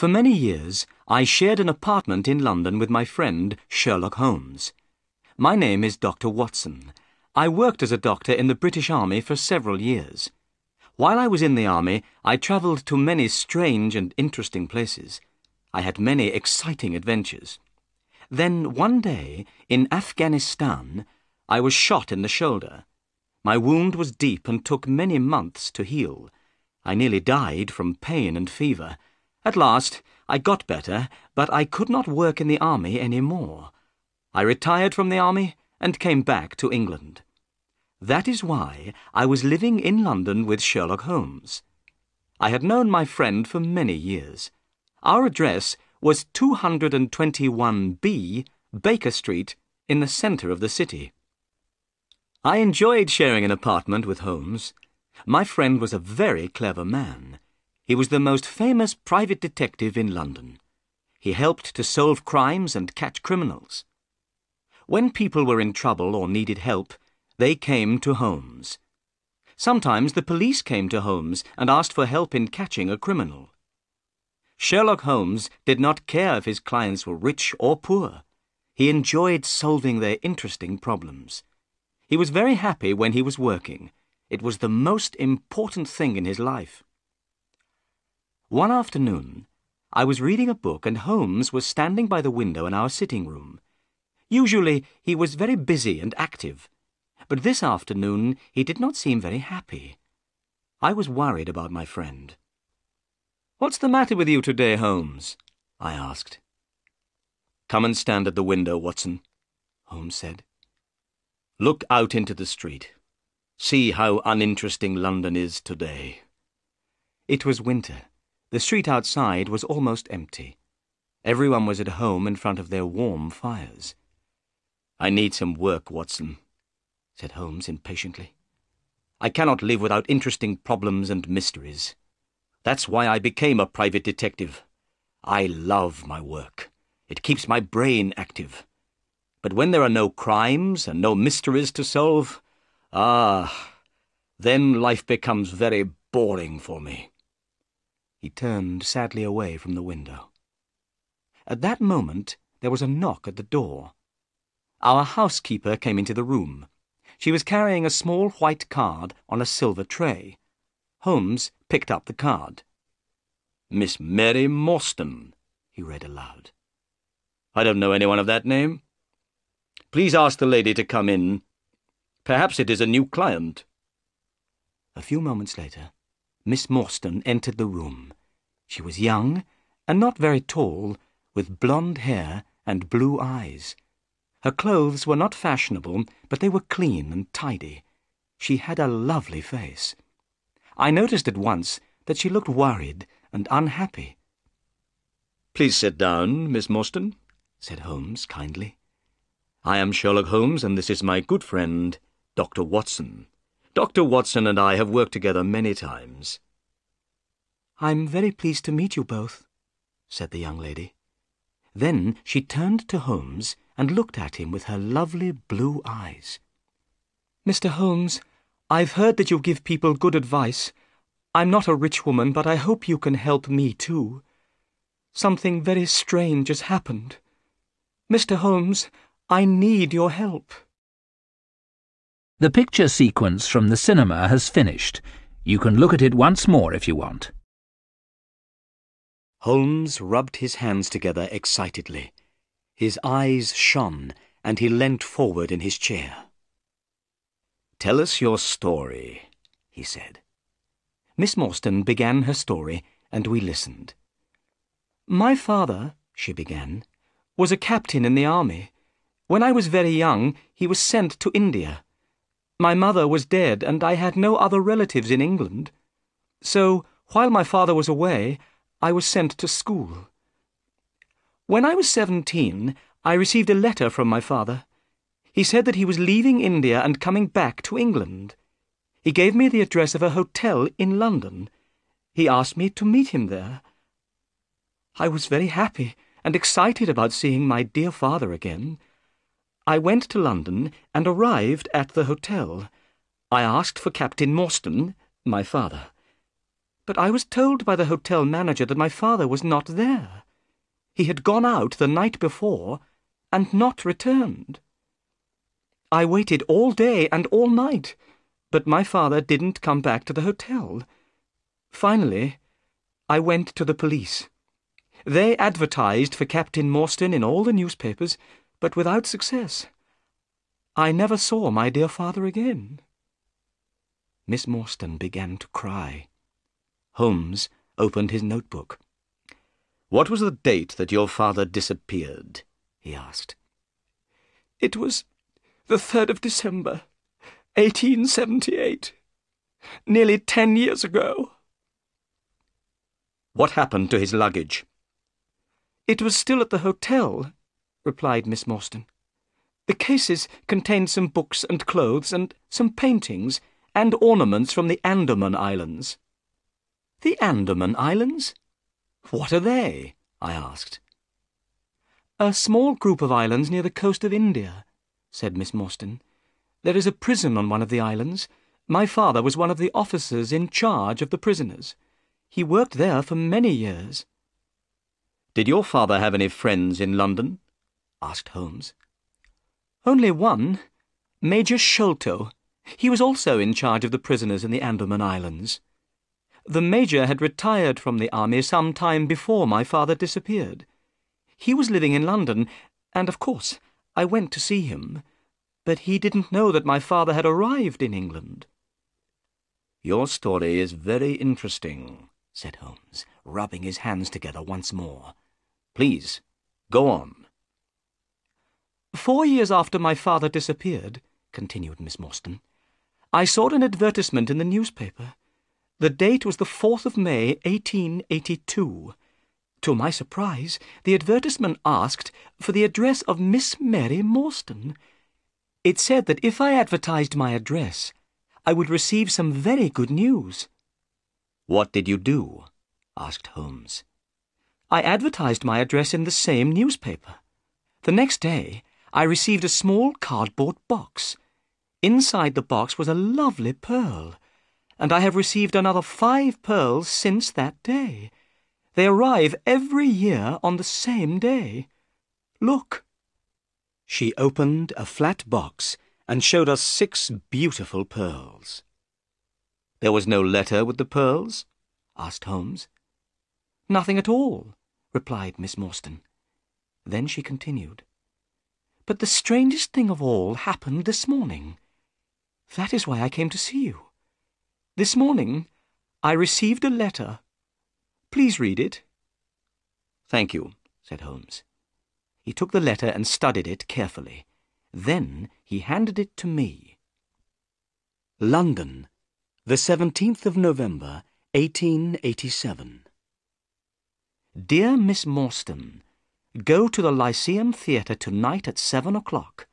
For many years, I shared an apartment in London with my friend Sherlock Holmes. My name is Dr. Watson. I worked as a doctor in the British Army for several years. While I was in the army, I travelled to many strange and interesting places. I had many exciting adventures. Then one day, in Afghanistan, I was shot in the shoulder. My wound was deep and took many months to heal. I nearly died from pain and fever. At last, I got better, but I could not work in the army any more. I retired from the army and came back to England. That is why I was living in London with Sherlock Holmes. I had known my friend for many years. Our address was 221B, Baker Street, in the centre of the city. I enjoyed sharing an apartment with Holmes. My friend was a very clever man. He was the most famous private detective in London. He helped to solve crimes and catch criminals. When people were in trouble or needed help, they came to Holmes. Sometimes the police came to Holmes and asked for help in catching a criminal. Sherlock Holmes did not care if his clients were rich or poor. He enjoyed solving their interesting problems. He was very happy when he was working. It was the most important thing in his life. One afternoon, I was reading a book and Holmes was standing by the window in our sitting room. Usually, he was very busy and active, but this afternoon he did not seem very happy. I was worried about my friend. "What's the matter with you today, Holmes?" I asked. "Come and stand at the window, Watson," Holmes said. "Look out into the street. See how uninteresting London is today." It was winter. The street outside was almost empty. Everyone was at home in front of their warm fires. "I need some work, Watson," said Holmes impatiently. "I cannot live without interesting problems and mysteries. That's why I became a private detective. I love my work. It keeps my brain active. But when there are no crimes and no mysteries to solve, then life becomes very boring for me." He turned sadly away from the window. At that moment, there was a knock at the door. Our housekeeper came into the room. She was carrying a small white card on a silver tray. Holmes picked up the card. "Miss Mary Morstan," he read aloud. "I don't know anyone of that name. Please ask the lady to come in. Perhaps it is a new client." A few moments later, Miss Morstan entered the room. She was young and not very tall, with blonde hair and blue eyes. Her clothes were not fashionable, but they were clean and tidy. She had a lovely face. I noticed at once that she looked worried and unhappy. "Please sit down, Miss Morstan," said Holmes kindly. "I am Sherlock Holmes, and this is my good friend, Dr. Watson. Dr. Watson and I have worked together many times." "I'm very pleased to meet you both," said the young lady. Then she turned to Holmes and looked at him with her lovely blue eyes. "Mr. Holmes, I've heard that you give people good advice. I'm not a rich woman, but I hope you can help me too. Something very strange has happened. Mr. Holmes, I need your help." The picture sequence from the cinema has finished. You can look at it once more if you want. Holmes rubbed his hands together excitedly. His eyes shone, and he leant forward in his chair. "Tell us your story," he said. Miss Morstan began her story, and we listened. "My father," she began, "was a captain in the army. When I was very young, he was sent to India. My mother was dead, and I had no other relatives in England. So, while my father was away, I was sent to school. When I was 17, I received a letter from my father. He said that he was leaving India and coming back to England. He gave me the address of a hotel in London. He asked me to meet him there. I was very happy and excited about seeing my dear father again. I went to London and arrived at the hotel. I asked for Captain Morstan, my father. But I was told by the hotel manager that my father was not there. He had gone out the night before and not returned. I waited all day and all night, but my father didn't come back to the hotel. Finally, I went to the police. They advertised for Captain Morstan in all the newspapers, but without success. I never saw my dear father again." Miss Morstan began to cry. Holmes opened his notebook. "What was the date that your father disappeared?" he asked. "It was the 3rd of December, 1878. Nearly 10 years ago." "What happened to his luggage?" "It was still at the hotel," replied Miss Morstan. "The cases contained some books and clothes and some paintings and ornaments from the Andaman Islands." "The Andaman Islands? What are they?" I asked. "A small group of islands near the coast of India," said Miss Morstan. "There is a prison on one of the islands. My father was one of the officers in charge of the prisoners. He worked there for many years." "Did your father have any friends in London?" asked Holmes. "Only one, Major Sholto. He was also in charge of the prisoners in the Andaman Islands. The Major had retired from the army some time before my father disappeared. He was living in London, and of course I went to see him, but he didn't know that my father had arrived in England." "Your story is very interesting," said Holmes, rubbing his hands together once more. "Please, go on." 4 years after my father disappeared," continued Miss Morstan, "I saw an advertisement in the newspaper. The date was the 4th of May, 1882. To my surprise, the advertisement asked for the address of Miss Mary Morstan. It said that if I advertised my address, I would receive some very good news." "What did you do?" asked Holmes. "I advertised my address in the same newspaper. The next day, I received a small cardboard box. Inside the box was a lovely pearl, and I have received another 5 pearls since that day. They arrive every year on the same day. Look." She opened a flat box and showed us 6 beautiful pearls. "There was no letter with the pearls?" asked Holmes. "Nothing at all," replied Miss Morstan. Then she continued, "But the strangest thing of all happened this morning. That is why I came to see you. This morning I received a letter. Please read it." "Thank you," said Holmes. He took the letter and studied it carefully. Then he handed it to me. London, the 17th of November, 1887. Dear Miss Morstan, go to the Lyceum Theatre tonight at 7 o'clock.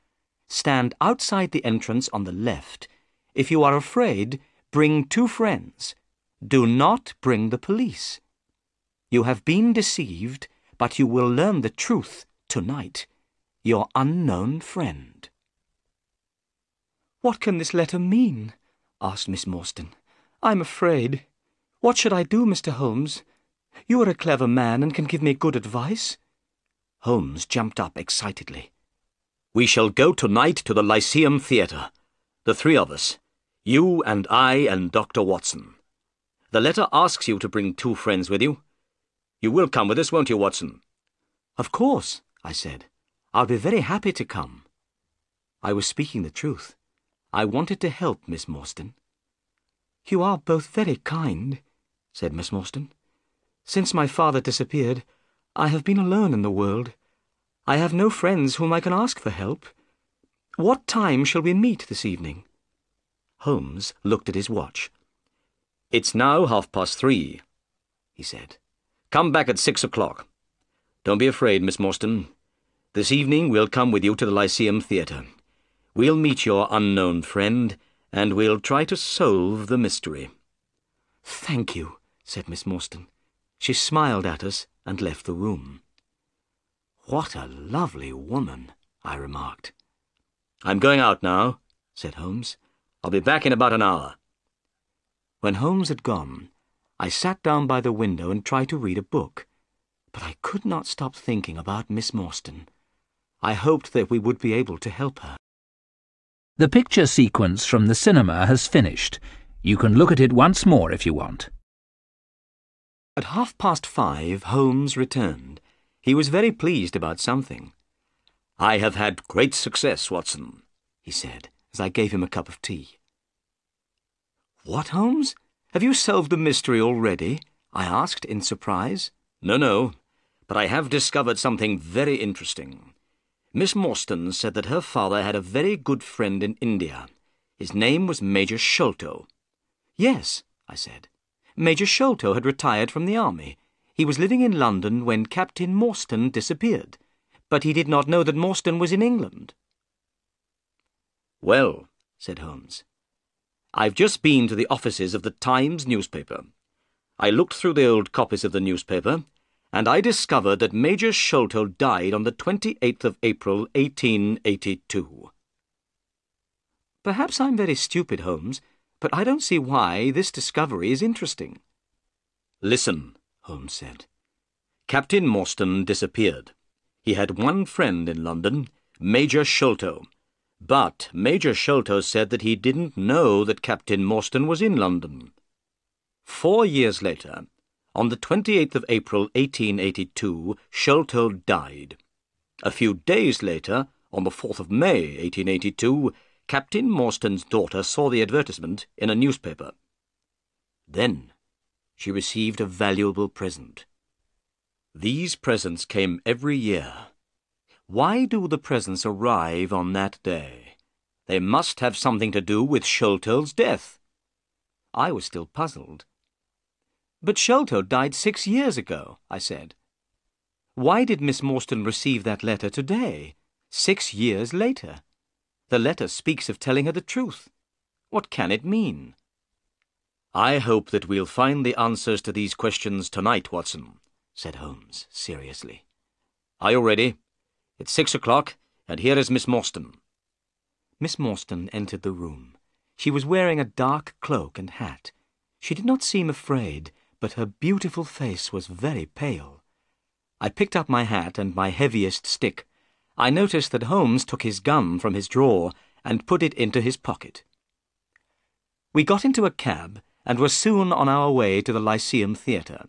Stand outside the entrance on the left. If you are afraid, bring 2 friends. Do not bring the police. You have been deceived, but you will learn the truth tonight. Your unknown friend. "What can this letter mean?" asked Miss Morstan. "I'm afraid. What should I do, Mr. Holmes? You are a clever man and can give me good advice." Holmes jumped up excitedly. "We shall go tonight to the Lyceum Theatre. The 3 of us. You and I and Dr. Watson. The letter asks you to bring 2 friends with you. You will come with us, won't you, Watson?" "Of course," I said. "I'll be very happy to come." I was speaking the truth. I wanted to help Miss Morstan. "You are both very kind," said Miss Morstan. "Since my father disappeared, I have been alone in the world. I have no friends whom I can ask for help. What time shall we meet this evening?" Holmes looked at his watch. "It's now 3:30, he said. "Come back at 6 o'clock. Don't be afraid, Miss Morstan. This evening we'll come with you to the Lyceum Theatre. We'll meet your unknown friend, and we'll try to solve the mystery." "Thank you," said Miss Morstan. She smiled at us and left the room. "What a lovely woman," I remarked. "I'm going out now," said Holmes. "I'll be back in about an hour." When Holmes had gone, I sat down by the window and tried to read a book, but I could not stop thinking about Miss Morstan. I hoped that we would be able to help her. The picture sequence from the cinema has finished. You can look at it once more if you want. At 5:30, Holmes returned. He was very pleased about something. "I have had great success, Watson," he said, as I gave him a cup of tea. "What, Holmes? Have you solved the mystery already?" I asked in surprise. No, but I have discovered something very interesting. Miss Morstan said that her father had a very good friend in India. His name was Major Sholto. "Yes," I said. "Major Sholto had retired from the army. He was living in London when Captain Morstan disappeared, but he did not know that Morstan was in England." "Well," said Holmes, "I've just been to the offices of the Times newspaper. I looked through the old copies of the newspaper, and I discovered that Major Sholto died on the 28th of April, 1882. "Perhaps I'm very stupid, Holmes, but I don't see why this discovery is interesting." "Listen," Holmes said. "Captain Morstan disappeared. He had one friend in London, Major Sholto, but Major Sholto said that he didn't know that Captain Morstan was in London. 4 years later, on the 28th of April, 1882, Sholto died. A few days later, on the 4th of May, 1882, Captain Morstan's daughter saw the advertisement in a newspaper. Then she received a valuable present. These presents came every year. Why do the presents arrive on that day? They must have something to do with Sholto's death." I was still puzzled. "But Sholto died 6 years ago," I said. "Why did Miss Morstan receive that letter today, 6 years later? The letter speaks of telling her the truth. What can it mean?" "I hope that we'll find the answers to these questions tonight, Watson," said Holmes seriously. "Are you ready? It's 6 o'clock, and here is Miss Morstan." Miss Morstan entered the room. She was wearing a dark cloak and hat. She did not seem afraid, but her beautiful face was very pale. I picked up my hat and my heaviest stick. I noticed that Holmes took his gun from his drawer and put it into his pocket. We got into a cab and were soon on our way to the Lyceum Theatre.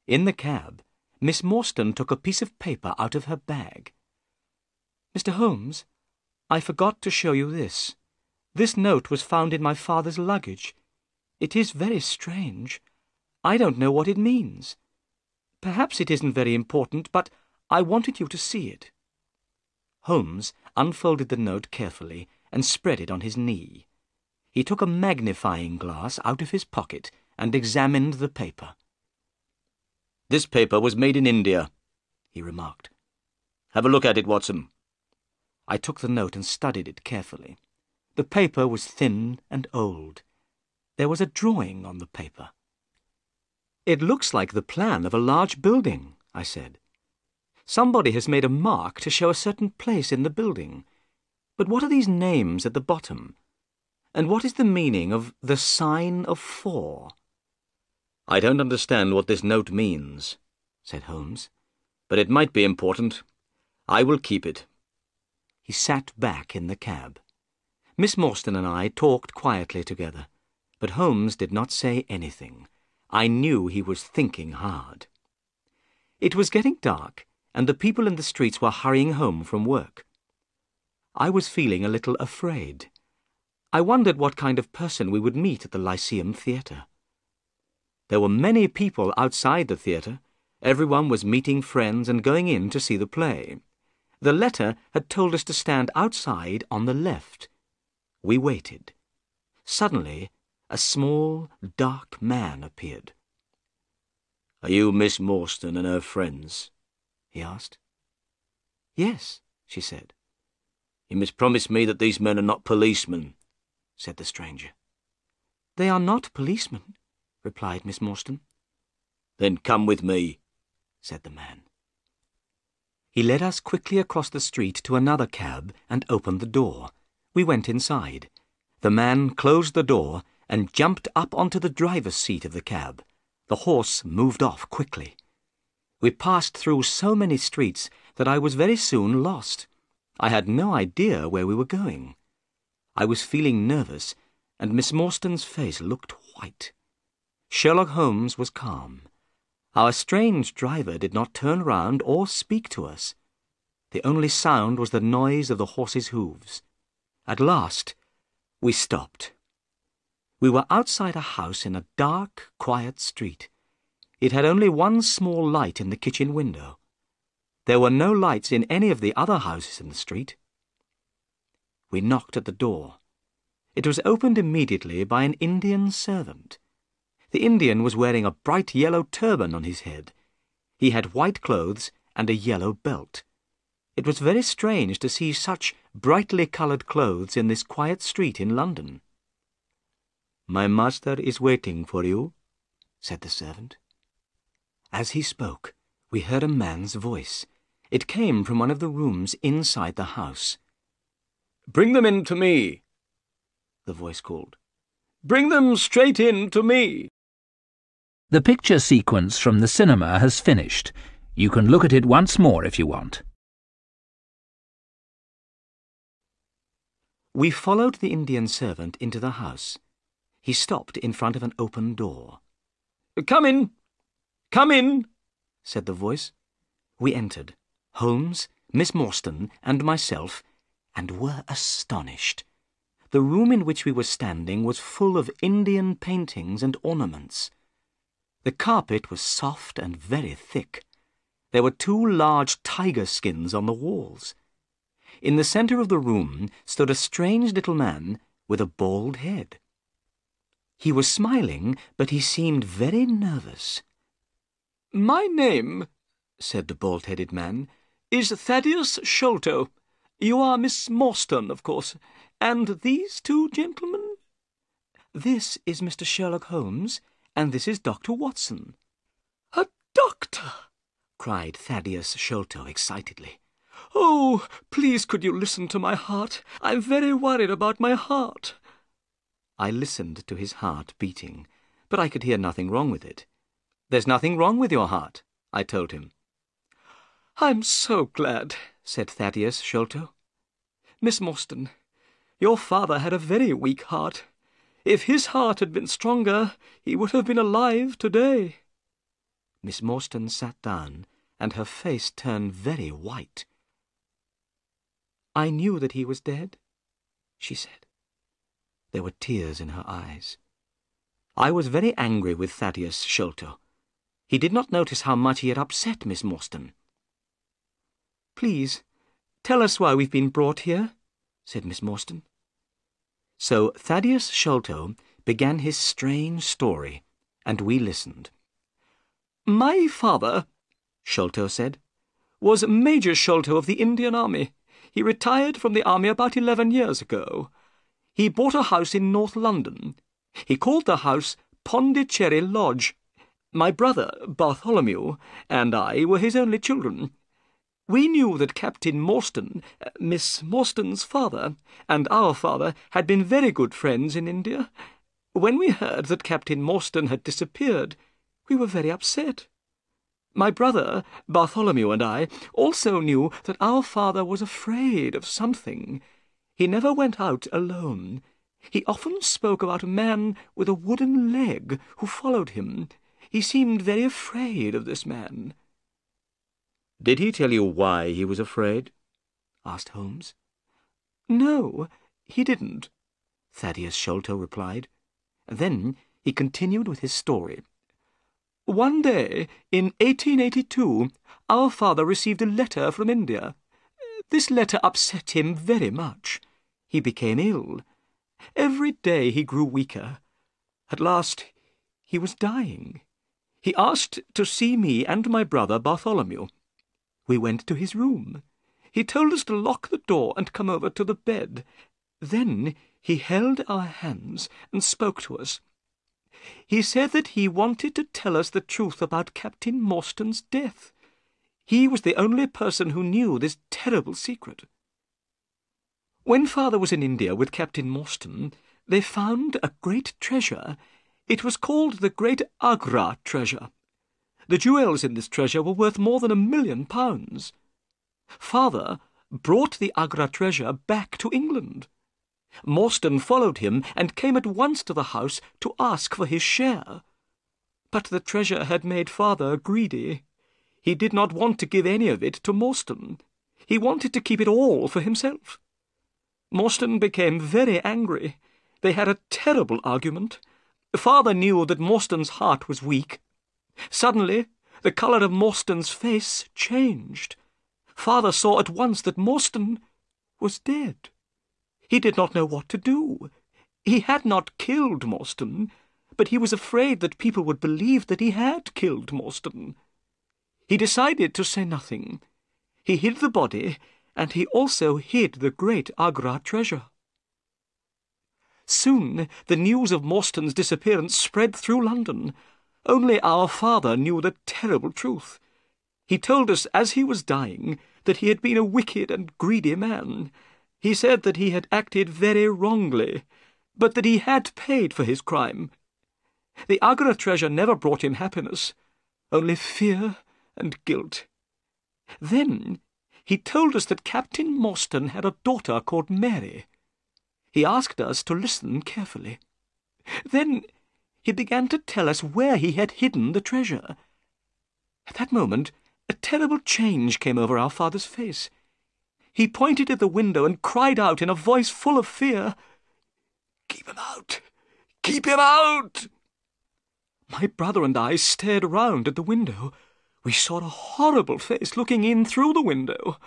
In the cab, Miss Morstan took a piece of paper out of her bag. "Mr. Holmes, I forgot to show you this. This note was found in my father's luggage. It is very strange. I don't know what it means. Perhaps it isn't very important, but I wanted you to see it." Holmes unfolded the note carefully and spread it on his knee. He took a magnifying glass out of his pocket and examined the paper. "This paper was made in India," he remarked. "Have a look at it, Watson." I took the note and studied it carefully. The paper was thin and old. There was a drawing on the paper. "It looks like the plan of a large building," I said. "Somebody has made a mark to show a certain place in the building. But what are these names at the bottom? And what is the meaning of the sign of 4? "I don't understand what this note means," said Holmes, "but it might be important. I will keep it." He sat back in the cab. Miss Morstan and I talked quietly together, but Holmes did not say anything. I knew he was thinking hard. It was getting dark, and the people in the streets were hurrying home from work. I was feeling a little afraid. I wondered what kind of person we would meet at the Lyceum Theatre. There were many people outside the theatre. Everyone was meeting friends and going in to see the play. The letter had told us to stand outside on the left. We waited. Suddenly, a small, dark man appeared. "Are you Miss Morstan and her friends?" he asked. "Yes," she said. "You must promise me that these men are not policemen," said the stranger. "They are not policemen," replied Miss Morstan. "Then come with me," said the man. He led us quickly across the street to another cab and opened the door. We went inside. The man closed the door and jumped up onto the driver's seat of the cab. The horse moved off quickly. We passed through so many streets that I was very soon lost. I had no idea where we were going. I was feeling nervous, and Miss Morstan's face looked white. Sherlock Holmes was calm. Our strange driver did not turn round or speak to us. The only sound was the noise of the horse's hooves. At last, we stopped. We were outside a house in a dark, quiet street. It had only one small light in the kitchen window. There were no lights in any of the other houses in the street. We knocked at the door. It was opened immediately by an Indian servant. The Indian was wearing a bright yellow turban on his head. He had white clothes and a yellow belt. It was very strange to see such brightly coloured clothes in this quiet street in London. "My master is waiting for you," said the servant. As he spoke, we heard a man's voice. It came from one of the rooms inside the house. "Bring them in to me," the voice called. "Bring them straight in to me." The picture sequence from the cinema has finished. You can look at it once more if you want. We followed the Indian servant into the house. He stopped in front of an open door. "Come in! Come in!" said the voice. We entered, Holmes, Miss Morstan, and myself, and were astonished. The room in which we were standing was full of Indian paintings and ornaments. The carpet was soft and very thick. There were 2 large tiger skins on the walls. In the centre of the room stood a strange little man with a bald head. He was smiling, but he seemed very nervous. "My name," said the bald-headed man, "is Thaddeus Sholto. You are Miss Morstan, of course. And these 2 gentlemen?" "This is Mr. Sherlock Holmes, and this is Dr. Watson." "A doctor!" cried Thaddeus Sholto excitedly. "Oh, please could you listen to my heart? I'm very worried about my heart." I listened to his heart beating, but I could hear nothing wrong with it. "There's nothing wrong with your heart," I told him. "I'm so glad," said Thaddeus Sholto. "Miss Morstan, your father had a very weak heart. If his heart had been stronger, he would have been alive today." Miss Morstan sat down, and her face turned very white. "I knew that he was dead," she said. There were tears in her eyes. I was very angry with Thaddeus Sholto. He did not notice how much he had upset Miss Morstan. "Please, tell us why we've been brought here," said Miss Morstan. So Thaddeus Sholto began his strange story, and we listened. "My father," Sholto said, "was Major Sholto of the Indian Army. He retired from the army about 11 years ago. He bought a house in North London. He called the house Pondicherry Lodge. My brother, Bartholomew, and I were his only children. We knew that Captain Morstan, Miss Morstan's father, and our father had been very good friends in India. When we heard that Captain Morstan had disappeared, we were very upset. My brother, Bartholomew, and I also knew that our father was afraid of something. He never went out alone. He often spoke about a man with a wooden leg who followed him. He seemed very afraid of this man." "Did he tell you why he was afraid?" asked Holmes. "No, he didn't," Thaddeus Sholto replied. Then he continued with his story. "One day, in 1882, our father received a letter from India. This letter upset him very much. He became ill. Every day he grew weaker. At last, he was dying. He asked to see me and my brother Bartholomew. We went to his room. He told us to lock the door and come over to the bed. Then he held our hands and spoke to us. He said that he wanted to tell us the truth about Captain Morstan's death. He was the only person who knew this terrible secret. When father was in India with Captain Morstan, they found a great treasure. It was called the Great Agra treasure. The jewels in this treasure were worth more than £1,000,000. Father brought the Agra treasure back to England. Morstan followed him and came at once to the house to ask for his share. But the treasure had made Father greedy. He did not want to give any of it to Morstan. He wanted to keep it all for himself. Morstan became very angry. They had a terrible argument. Father knew that Morstan's heart was weak. Suddenly, the colour of Morstan's face changed. Father saw at once that Morstan was dead. He did not know what to do. He had not killed Morstan, but he was afraid that people would believe that he had killed Morstan. He decided to say nothing. He hid the body, and he also hid the great Agra treasure. Soon the news of Morstan's disappearance spread through London. Only our father knew the terrible truth. He told us as he was dying that he had been a wicked and greedy man. He said that he had acted very wrongly, but that he had paid for his crime. The Agra treasure never brought him happiness, only fear and guilt. Then he told us that Captain Morstan had a daughter called Mary. He asked us to listen carefully. Then he began to tell us where he had hidden the treasure. At that moment, a terrible change came over our father's face. He pointed at the window and cried out in a voice full of fear, "Keep him out! Keep him out!" My brother and I stared round at the window. We saw a horrible face looking in through the window.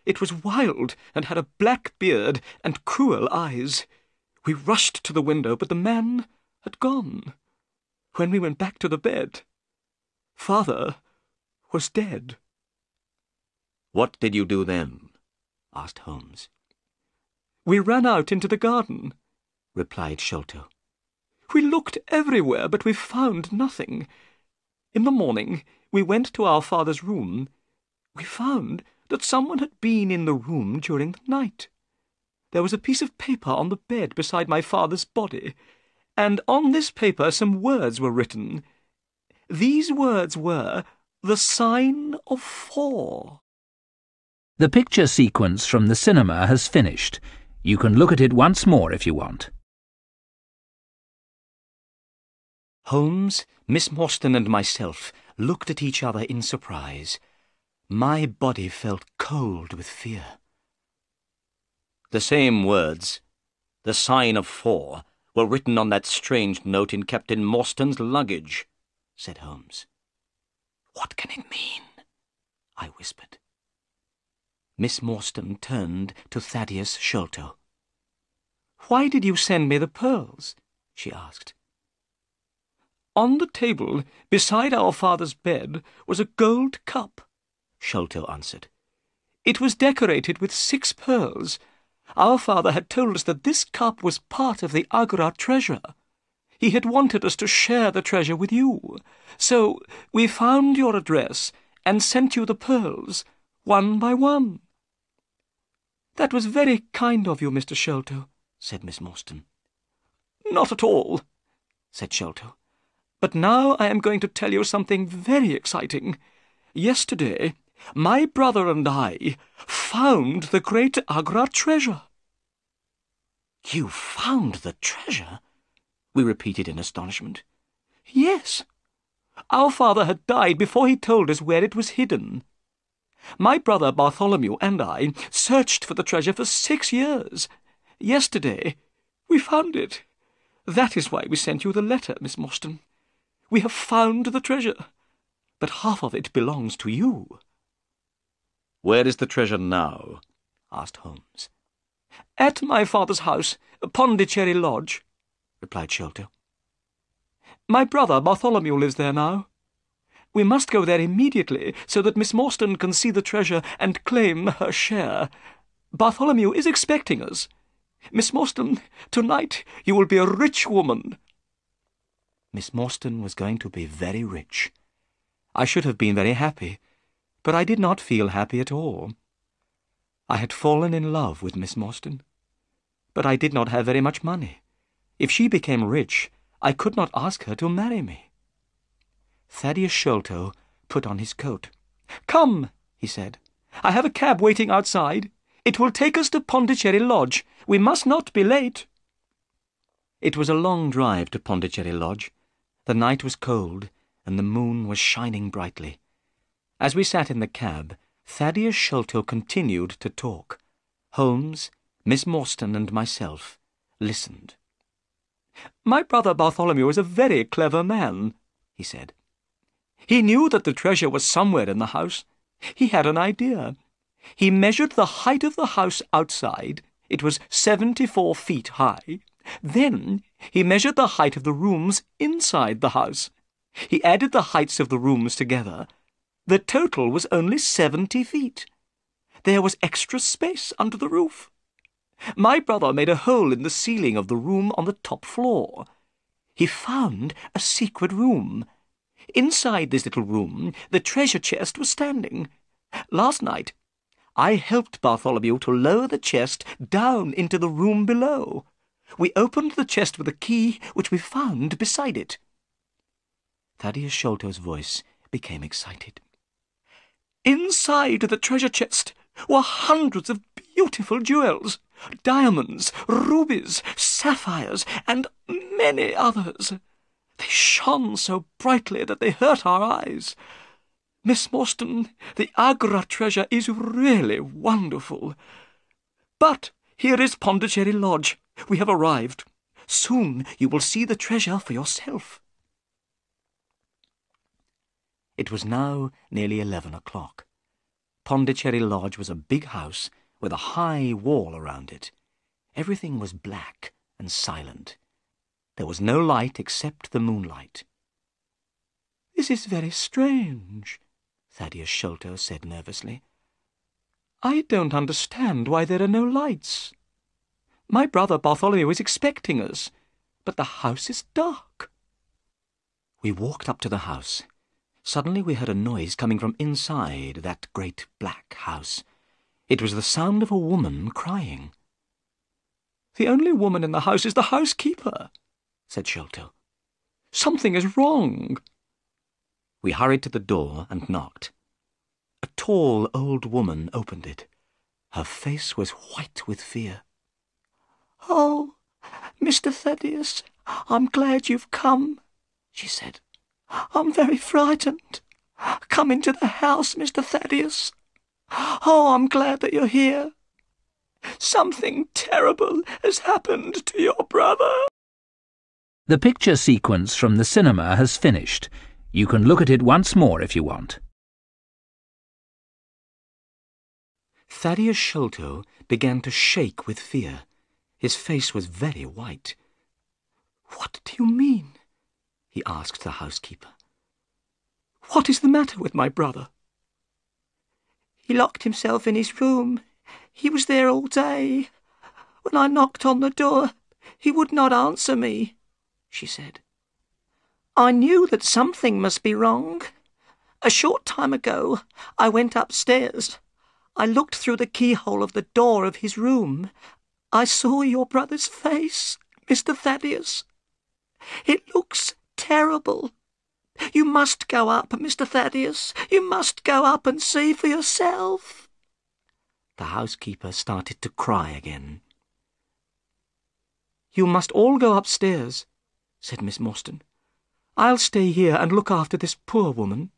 It was wild and had a black beard and cruel eyes. We rushed to the window, but the man had gone. When we went back to the bed, Father was dead. "What did you do then?" asked Holmes. "We ran out into the garden," replied Sholto. "We looked everywhere, but we found nothing. In the morning, we went to our father's room. We found that someone had been in the room during the night. There was a piece of paper on the bed beside my father's body, and on this paper some words were written. These words were, 'The sign of 4. The picture sequence from the cinema has finished. You can look at it once more if you want. Holmes, Miss Morstan and myself looked at each other in surprise. My body felt cold with fear. "The same words, 'The sign of 4, were written on that strange note in Captain Morstan's luggage," said Holmes. "What can it mean?" I whispered. Miss Morstan turned to Thaddeus Sholto. "Why did you send me the pearls?" she asked. "On the table, beside our father's bed, was a gold cup," Sholto answered. "It was decorated with 6 pearls. Our father had told us that this cup was part of the Agra treasure. He had wanted us to share the treasure with you. So we found your address and sent you the pearls, one by one." "That was very kind of you, Mr. Sholto," said Miss Morstan. "Not at all," said Sholto. "But now I am going to tell you something very exciting. Yesterday, my brother and I found the great Agra treasure." "You found the treasure?" we repeated in astonishment. "Yes. Our father had died before he told us where it was hidden. My brother Bartholomew and I searched for the treasure for 6 years. Yesterday, we found it. That is why we sent you the letter, Miss Morstan. We have found the treasure, but half of it belongs to you." "Where is the treasure now?" asked Holmes. "At my father's house, Pondicherry Lodge," replied Sholto. "My brother Bartholomew lives there now. We must go there immediately so that Miss Morstan can see the treasure and claim her share. Bartholomew is expecting us. Miss Morstan, tonight you will be a rich woman." Miss Morstan was going to be very rich. I should have been very happy, but I did not feel happy at all. I had fallen in love with Miss Morstan, but I did not have very much money. If she became rich, I could not ask her to marry me. Thaddeus Sholto put on his coat. "Come," he said. "I have a cab waiting outside. It will take us to Pondicherry Lodge. We must not be late." It was a long drive to Pondicherry Lodge. The night was cold, and the moon was shining brightly. As we sat in the cab, Thaddeus Sholto continued to talk. Holmes, Miss Morstan, and myself listened. "My brother Bartholomew is a very clever man," he said. "He knew that the treasure was somewhere in the house. He had an idea. He measured the height of the house outside. It was 74 feet high. Then he measured the height of the rooms inside the house. He added the heights of the rooms together. The total was only 70 feet. There was extra space under the roof. My brother made a hole in the ceiling of the room on the top floor. He found a secret room. Inside this little room, the treasure chest was standing. Last night, I helped Bartholomew to lower the chest down into the room below. We opened the chest with a key which we found beside it." Thaddeus Sholto's voice became excited. "Inside the treasure chest were hundreds of beautiful jewels, diamonds, rubies, sapphires, and many others. They shone so brightly that they hurt our eyes. Miss Morstan, the Agra treasure is really wonderful. But here is Pondicherry Lodge. We have arrived. Soon you will see the treasure for yourself." It was now nearly 11 o'clock. Pondicherry Lodge was a big house with a high wall around it. Everything was black and silent. There was no light except the moonlight. "This is very strange," Thaddeus Sholto said nervously. "I don't understand why there are no lights. My brother Bartholomew is expecting us, but the house is dark." We walked up to the house. Suddenly we heard a noise coming from inside that great black house. It was the sound of a woman crying. "The only woman in the house is the housekeeper," said Sholto. "Something is wrong." We hurried to the door and knocked. A tall old woman opened it. Her face was white with fear. "Oh, Mr. Thaddeus, I'm glad you've come," she said. "I'm very frightened. Come into the house, Mr. Thaddeus. Oh, I'm glad that you're here. Something terrible has happened to your brother." The picture sequence from the cinema has finished. You can look at it once more if you want. Thaddeus Sholto began to shake with fear. His face was very white. "What do you mean?" he asked the housekeeper. "What is the matter with my brother?" "He locked himself in his room. He was there all day. When I knocked on the door, he would not answer me," she said. "I knew that something must be wrong. A short time ago, I went upstairs. I looked through the keyhole of the door of his room. I saw your brother's face, Mr. Thaddeus. It looks terrible. You must go up, Mr. Thaddeus. You must go up and see for yourself." The housekeeper started to cry again. "You must all go upstairs," said Miss Morstan. "I'll stay here and look after this poor woman."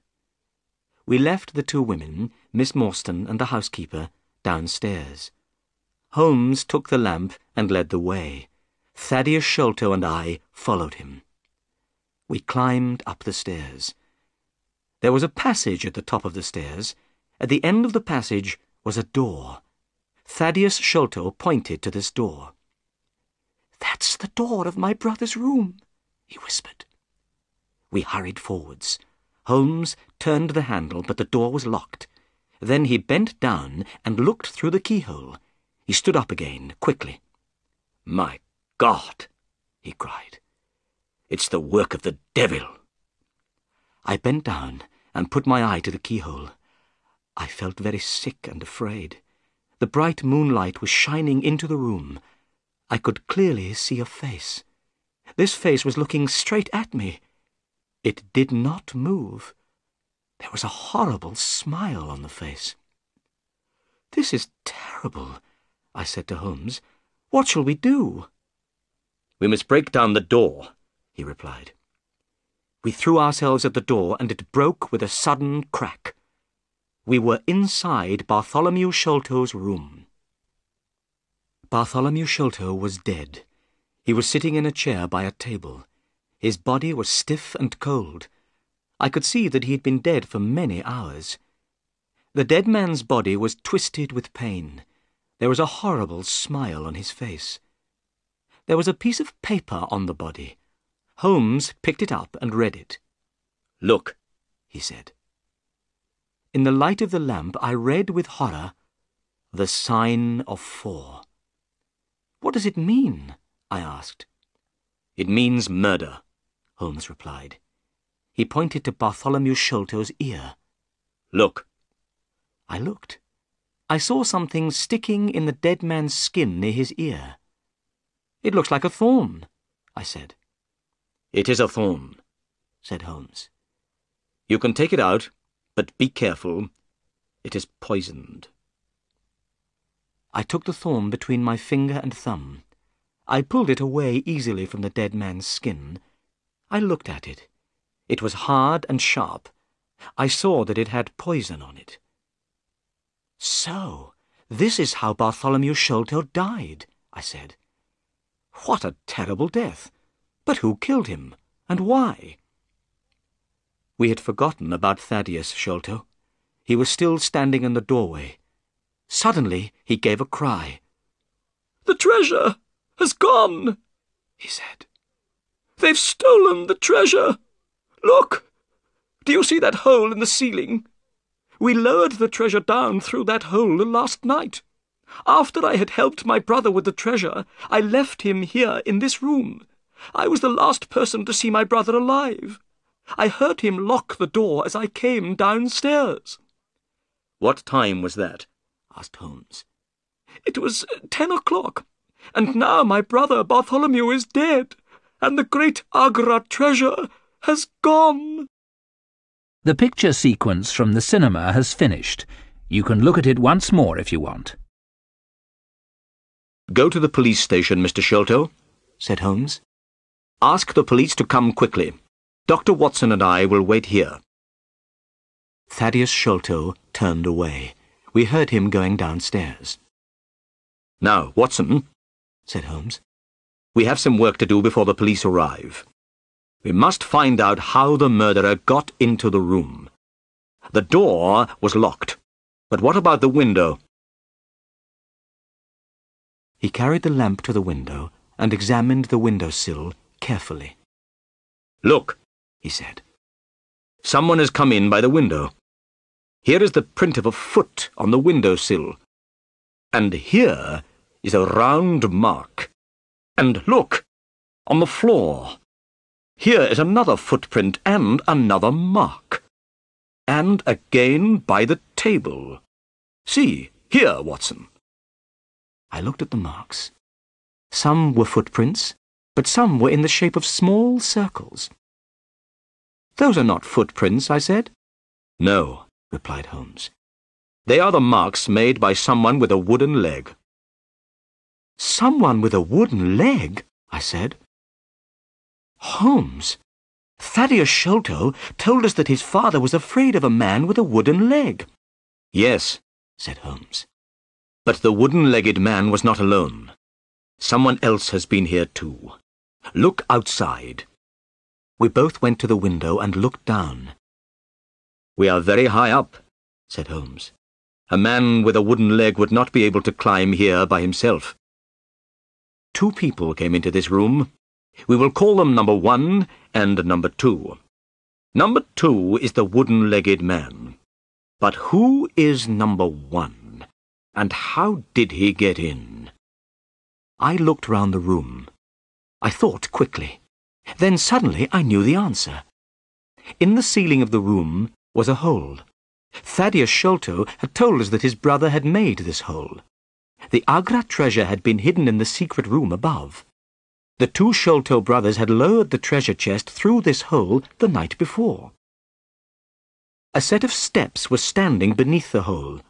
We left the two women, Miss Morstan and the housekeeper, downstairs. Holmes took the lamp and led the way. Thaddeus Sholto and I followed him. We climbed up the stairs. There was a passage at the top of the stairs. At the end of the passage was a door. Thaddeus Sholto pointed to this door. "That's the door of my brother's room," he whispered. We hurried forwards. Holmes turned the handle, but the door was locked. Then he bent down and looked through the keyhole. He stood up again, quickly. "My God!" he cried. "It's the work of the devil." I bent down and put my eye to the keyhole. I felt very sick and afraid. The bright moonlight was shining into the room. I could clearly see a face. This face was looking straight at me. It did not move. There was a horrible smile on the face. "This is terrible," I said to Holmes. "What shall we do?" "We must break down the door," he replied. We threw ourselves at the door, and it broke with a sudden crack. We were inside Bartholomew Sholto's room. Bartholomew Sholto was dead. He was sitting in a chair by a table. His body was stiff and cold. I could see that he had been dead for many hours. The dead man's body was twisted with pain. There was a horrible smile on his face. There was a piece of paper on the body. Holmes picked it up and read it. "Look," he said. In the light of the lamp, I read with horror, "The sign of 4." "What does it mean?" I asked. "It means murder," Holmes replied. He pointed to Bartholomew Sholto's ear. "Look." I looked. I saw something sticking in the dead man's skin near his ear. "It looks like a thorn," I said. "It is a thorn," said Holmes. "You can take it out, but be careful. It is poisoned." I took the thorn between my finger and thumb. I pulled it away easily from the dead man's skin. I looked at it. It was hard and sharp. I saw that it had poison on it. "So, this is how Bartholomew Sholto died," I said. "What a terrible death! But who killed him, and why?" We had forgotten about Thaddeus Sholto. He was still standing in the doorway. Suddenly he gave a cry. "The treasure has gone," he said. "They've stolen the treasure. Look! Do you see that hole in the ceiling? We lowered the treasure down through that hole last night. After I had helped my brother with the treasure, I left him here in this room. I was the last person to see my brother alive. I heard him lock the door as I came downstairs." "What time was that?" asked Holmes. "It was 10 o'clock, and now my brother Bartholomew is dead, and the great Agra treasure has gone." The picture sequence from the cinema has finished. You can look at it once more if you want. "Go to the police station, Mr. Sholto," said Holmes. "Ask the police to come quickly. Dr. Watson and I will wait here." Thaddeus Sholto turned away. We heard him going downstairs. "Now, Watson," said Holmes, "we have some work to do before the police arrive. We must find out how the murderer got into the room. The door was locked, but what about the window?" He carried the lamp to the window and examined the window-sill carefully. "Look," he said. "Someone has come in by the window. Here is the print of a foot on the window-sill. And here is a round mark. And look, on the floor. Here is another footprint and another mark. And again by the table. See, here, Watson." I looked at the marks. Some were footprints, but some were in the shape of small circles. "Those are not footprints," I said. "No," replied Holmes. "They are the marks made by someone with a wooden leg." "Someone with a wooden leg?" I said. "Holmes, Thaddeus Sholto told us that his father was afraid of a man with a wooden leg." "Yes," said Holmes. "but the wooden-legged man was not alone. Someone else has been here too. Look outside." We both went to the window and looked down. "We are very high up," said Holmes. "A man with a wooden leg would not be able to climb here by himself. 2 people came into this room. We will call them number 1 and number 2. Number 2 is the wooden-legged man. But who is number 1? And how did he get in?" I looked round the room. I thought quickly. Then suddenly I knew the answer. In the ceiling of the room was a hole. Thaddeus Sholto had told us that his brother had made this hole. The Agra treasure had been hidden in the secret room above. The two Sholto brothers had lowered the treasure chest through this hole the night before. A set of steps was standing beneath the hole.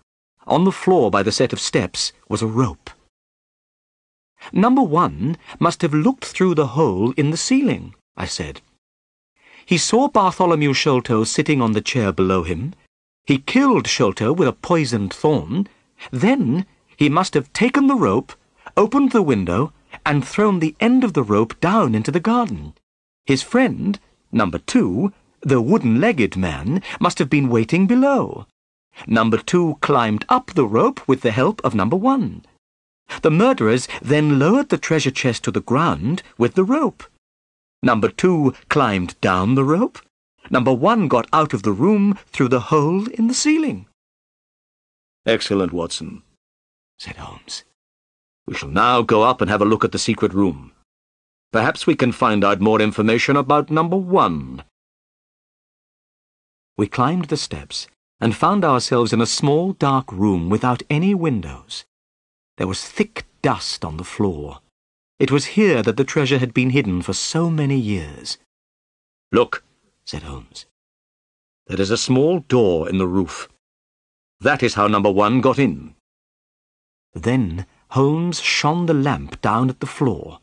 On the floor by the set of steps was a rope. Number 1 must have looked through the hole in the ceiling, I said. He saw Bartholomew Sholto sitting on the chair below him. He killed Sholto with a poisoned thorn. Then he must have taken the rope, opened the window, and thrown the end of the rope down into the garden. His friend, number 2, the wooden-legged man, must have been waiting below. Number 2 climbed up the rope with the help of number 1. The murderers then lowered the treasure chest to the ground with the rope. Number 2 climbed down the rope. Number 1 got out of the room through the hole in the ceiling. Excellent, Watson, said Holmes. We shall now go up and have a look at the secret room. Perhaps we can find out more information about number 1. We climbed the steps and found ourselves in a small dark room without any windows. There was thick dust on the floor. It was here that the treasure had been hidden for so many years. Look, said Holmes. there is a small door in the roof. That is how number 1 got in. Then Holmes shone the lamp down at the floor.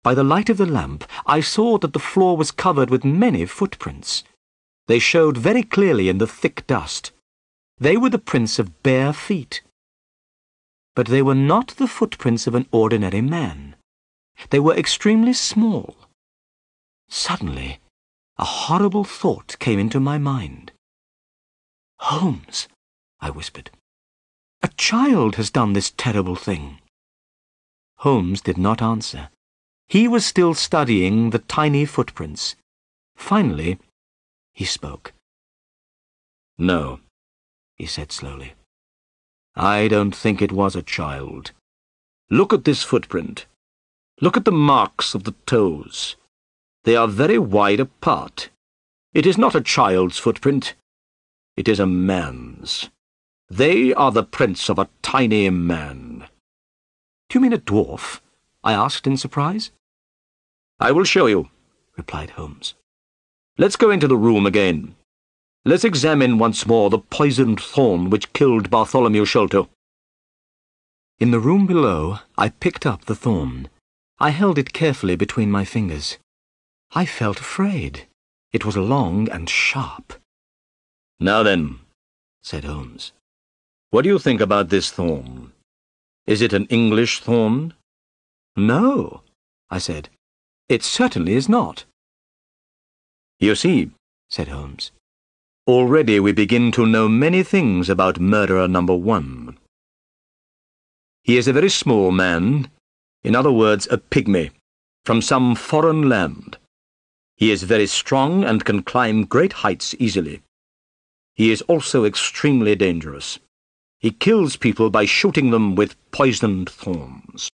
By the light of the lamp, I saw that the floor was covered with many footprints. They showed very clearly in the thick dust. They were the prints of bare feet. But they were not the footprints of an ordinary man. They were extremely small. Suddenly, a horrible thought came into my mind. "Holmes," I whispered, "a child has done this terrible thing." Holmes did not answer. He was still studying the tiny footprints. Finally, he spoke. No, he said slowly. I don't think it was a child. Look at this footprint. Look at the marks of the toes. They are very wide apart. It is not a child's footprint. It is a man's. They are the prints of a tiny man. "Do you mean a dwarf?" I asked in surprise. I will show you, replied Holmes. Let's go into the room again. Let's examine once more the poisoned thorn which killed Bartholomew Sholto. In the room below, I picked up the thorn. I held it carefully between my fingers. I felt afraid. It was long and sharp. Now then, said Holmes, what do you think about this thorn? Is it an English thorn? No, I said. It certainly is not. You see, said Holmes, already we begin to know many things about murderer number 1. He is a very small man, in other words, a pygmy, from some foreign land. He is very strong and can climb great heights easily. He is also extremely dangerous. He kills people by shooting them with poisoned thorns.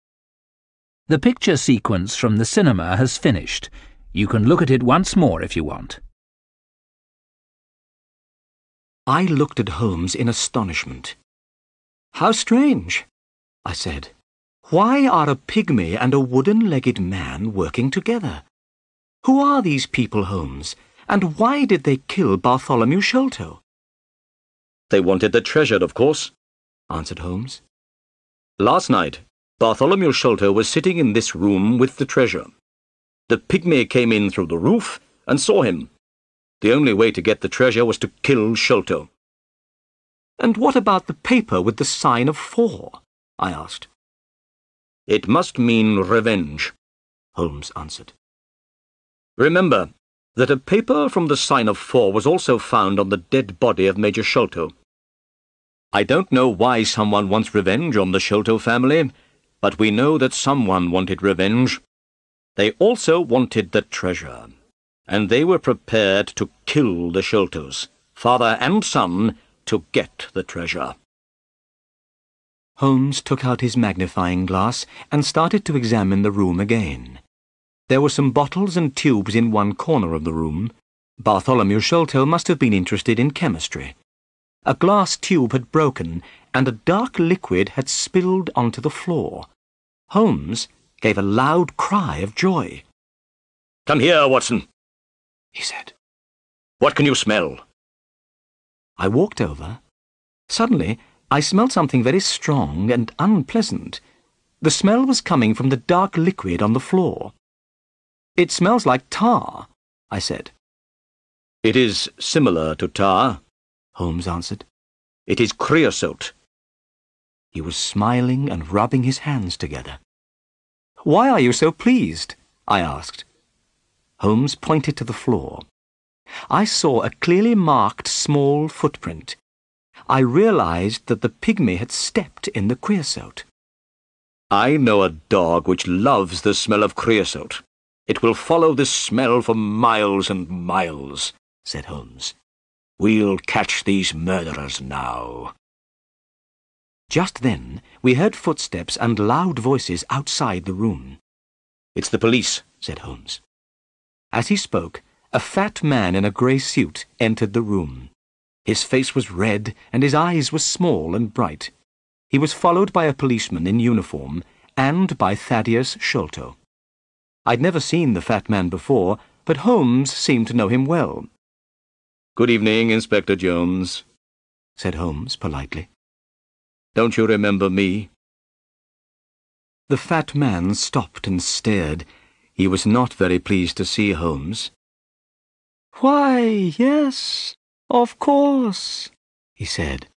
The picture sequence from the cinema has finished. You can look at it once more if you want. I looked at Holmes in astonishment. "How strange," I said. "Why are a pygmy and a wooden-legged man working together? Who are these people, Holmes, and why did they kill Bartholomew Sholto?" They wanted the treasure, of course, answered Holmes. Last night, Bartholomew Sholto was sitting in this room with the treasure. The pygmy came in through the roof and saw him. The only way to get the treasure was to kill Sholto. "And what about the paper with the sign of 4? I asked. "It must mean revenge," Holmes answered. "Remember that a paper from the sign of 4 was also found on the dead body of Major Sholto. I don't know why someone wants revenge on the Sholto family, but we know that someone wanted revenge. They also wanted the treasure, and they were prepared to kill the Sholtos, father and son, to get the treasure." Holmes took out his magnifying glass and started to examine the room again. There were some bottles and tubes in one corner of the room. Bartholomew Sholto must have been interested in chemistry. A glass tube had broken, and a dark liquid had spilled onto the floor. Holmes gave a loud cry of joy. "Come here, Watson," he said. "What can you smell?" I walked over. Suddenly, I smelled something very strong and unpleasant. The smell was coming from the dark liquid on the floor. "It smells like tar," I said. "It is similar to tar," Holmes answered. "It is creosote." He was smiling and rubbing his hands together. "Why are you so pleased?" I asked. Holmes pointed to the floor. I saw a clearly marked small footprint. I realized that the pygmy had stepped in the creosote. "I know a dog which loves the smell of creosote. It will follow this smell for miles and miles," said Holmes. "We'll catch these murderers now." Just then, we heard footsteps and loud voices outside the room. "It's the police," said Holmes. As he spoke, a fat man in a grey suit entered the room. His face was red and his eyes were small and bright. He was followed by a policeman in uniform and by Thaddeus Sholto. I'd never seen the fat man before, but Holmes seemed to know him well. "Good evening, Inspector Jones," said Holmes politely. "Don't you remember me?" The fat man stopped and stared. He was not very pleased to see Holmes. "Why, yes, of course," he said.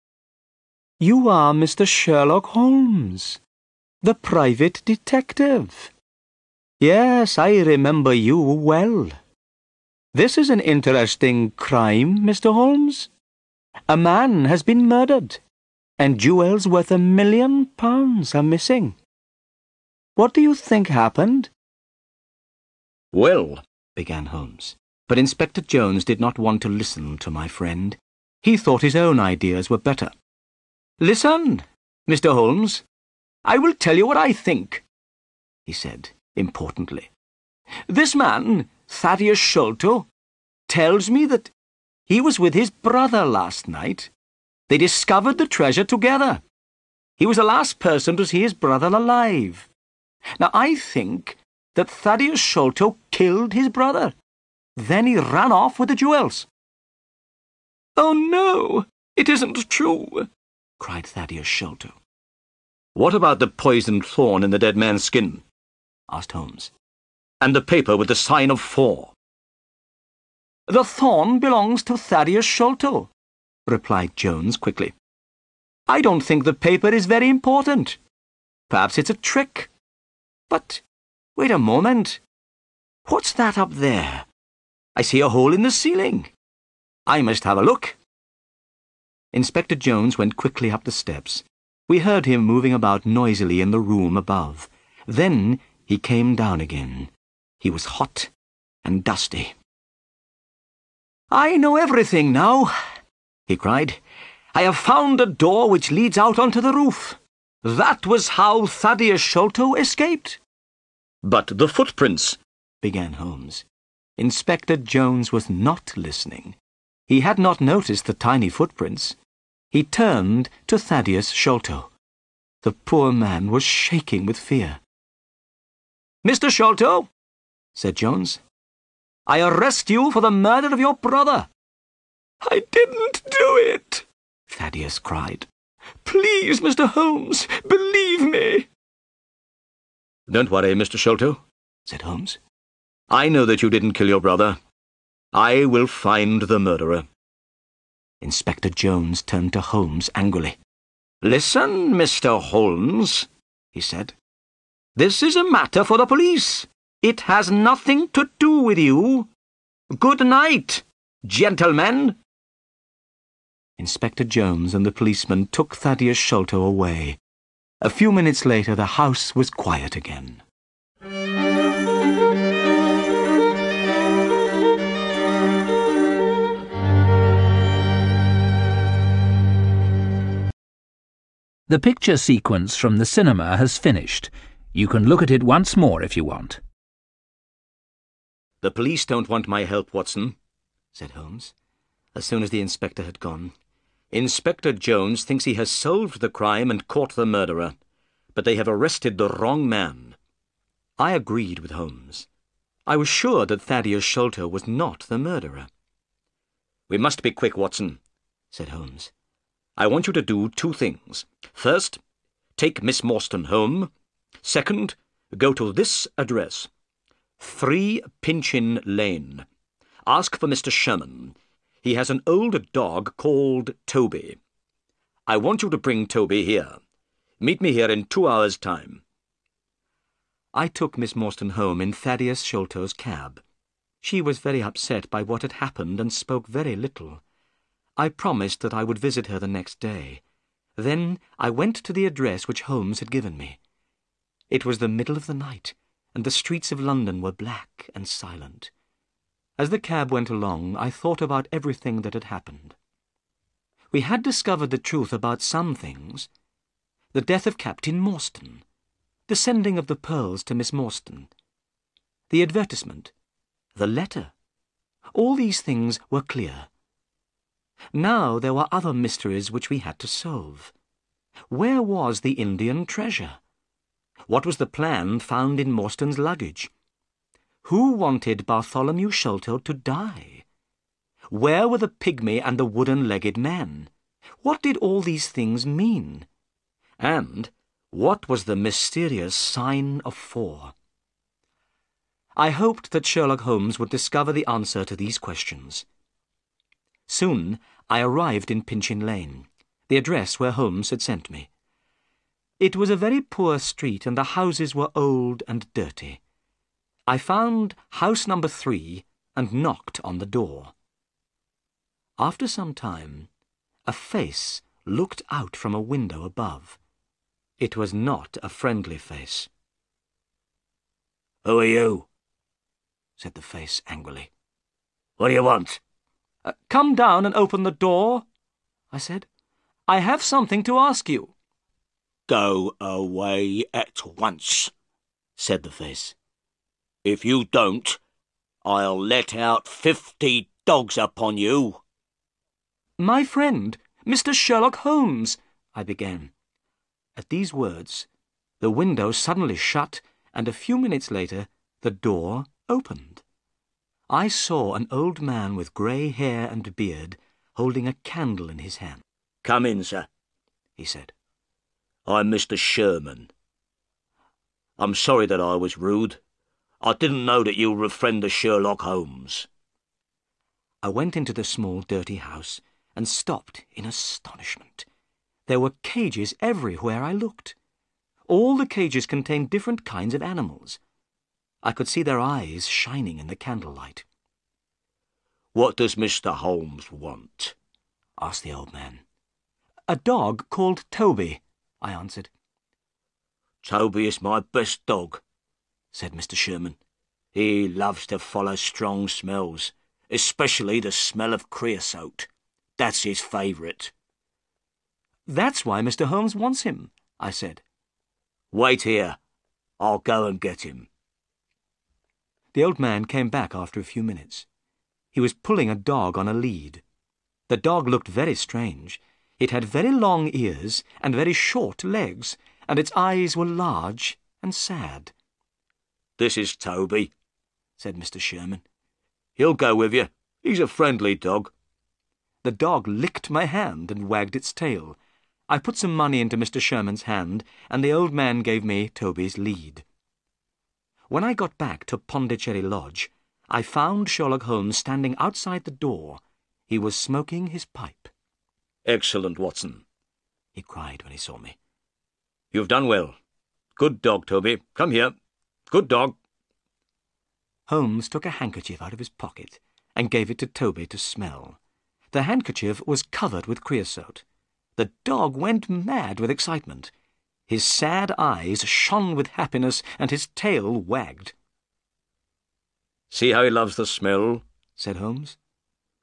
"You are Mr. Sherlock Holmes, the private detective. Yes, I remember you well. This is an interesting crime, Mr. Holmes. A man has been murdered, and jewels worth £1 million are missing. What do you think happened?" "Well," began Holmes, but Inspector Jones did not want to listen to my friend. He thought his own ideas were better. "Listen, Mr. Holmes. I will tell you what I think," he said importantly. "This man, Thaddeus Sholto, tells me that he was with his brother last night. They discovered the treasure together. He was the last person to see his brother alive. Now, I think that Thaddeus Sholto killed his brother. Then he ran off with the jewels." "Oh, no, it isn't true," cried Thaddeus Sholto. "What about the poisoned thorn in the dead man's skin?" asked Holmes. "And the paper with the sign of 4? "The thorn belongs to Thaddeus Sholto," replied Jones quickly. "I don't think the paper is very important. Perhaps it's a trick. But wait a moment. What's that up there? I see a hole in the ceiling. I must have a look." Inspector Jones went quickly up the steps. We heard him moving about noisily in the room above. Then he came down again. He was hot and dusty. "I know everything now," he cried. "I have found a door which leads out onto the roof. That was how Thaddeus Sholto escaped." "But the footprints," began Holmes. Inspector Jones was not listening. He had not noticed the tiny footprints. He turned to Thaddeus Sholto. The poor man was shaking with fear. "Mr. Sholto," said Jones, "I arrest you for the murder of your brother." "I didn't do it," Thaddeus cried. "Please, Mr. Holmes, believe me." "Don't worry, Mr. Sholto," said Holmes. "I know that you didn't kill your brother. I will find the murderer." Inspector Jones turned to Holmes angrily. "Listen, Mr. Holmes," he said. "This is a matter for the police. It has nothing to do with you. Good night, gentlemen." Inspector Jones and the policeman took Thaddeus Sholto away. A few minutes later, the house was quiet again. The picture sequence from the cinema has finished. You can look at it once more if you want. "The police don't want my help, Watson," said Holmes, as soon as the inspector had gone. "Inspector Jones thinks he has solved the crime and caught the murderer, but they have arrested the wrong man. I agreed with Holmes. I was sure that Thaddeus Sholto was not the murderer. "We must be quick, Watson," said Holmes. "I want you to do 2 things. First, take Miss Morstan home. Second, go to this address, 3 Pinchin Lane. Ask for Mr. Sherman. He has an old dog called Toby. I want you to bring Toby here. Meet me here in 2 hours' time." I took Miss Morstan home in Thaddeus Sholto's cab. She was very upset by what had happened and spoke very little. I promised that I would visit her the next day. Then I went to the address which Holmes had given me. It was the middle of the night, and the streets of London were black and silent. As the cab went along, I thought about everything that had happened. We had discovered the truth about some things. The death of Captain Morstan, the sending of the pearls to Miss Morstan, the advertisement, the letter. All these things were clear. Now there were other mysteries which we had to solve. Where was the Indian treasure? What was the plan found in Morstan's luggage? Who wanted Bartholomew Sholto to die? Where were the pygmy and the wooden-legged man? What did all these things mean? And what was the mysterious sign of 4? I hoped that Sherlock Holmes would discover the answer to these questions. Soon I arrived in Pinchin Lane, the address where Holmes had sent me. It was a very poor street, and the houses were old and dirty. I found house number 3 and knocked on the door. After some time, a face looked out from a window above. It was not a friendly face. "Who are you?" said the face angrily. "What do you want?" Come down and open the door," I said. "I have something to ask you." "Go away at once," said the face. "If you don't, I'll let out 50 dogs upon you." "My friend, Mr. Sherlock Holmes," I began. At these words, the window suddenly shut, and a few minutes later the door opened. I saw an old man with grey hair and beard holding a candle in his hand. "Come in, sir," he said. "I'm Mr. Sherman. I'm sorry that I was rude. I didn't know that you were a friend of Sherlock Holmes." I went into the small, dirty house and stopped in astonishment. There were cages everywhere I looked. All the cages contained different kinds of animals. I could see their eyes shining in the candlelight. "What does Mr. Holmes want?" asked the old man. "A dog called Toby," I answered. "Toby is my best dog," said Mr. Sherman. "He loves to follow strong smells, especially the smell of creosote. That's his favourite." "That's why Mr. Holmes wants him," I said. "Wait here. I'll go and get him." The old man came back after a few minutes. He was pulling a dog on a lead. The dog looked very strange. It had very long ears and very short legs, and its eyes were large and sad. "This is Toby," said Mr. Sherman. "He'll go with you. He's a friendly dog." The dog licked my hand and wagged its tail. I put some money into Mr. Sherman's hand, and the old man gave me Toby's lead. When I got back to Pondicherry Lodge, I found Sherlock Holmes standing outside the door. He was smoking his pipe. "Excellent, Watson," he cried when he saw me. "You've done well. Good dog, Toby. Come here. Good dog." Holmes took a handkerchief out of his pocket and gave it to Toby to smell. The handkerchief was covered with creosote. The dog went mad with excitement. His sad eyes shone with happiness, and his tail wagged. "See how he loves the smell," said Holmes.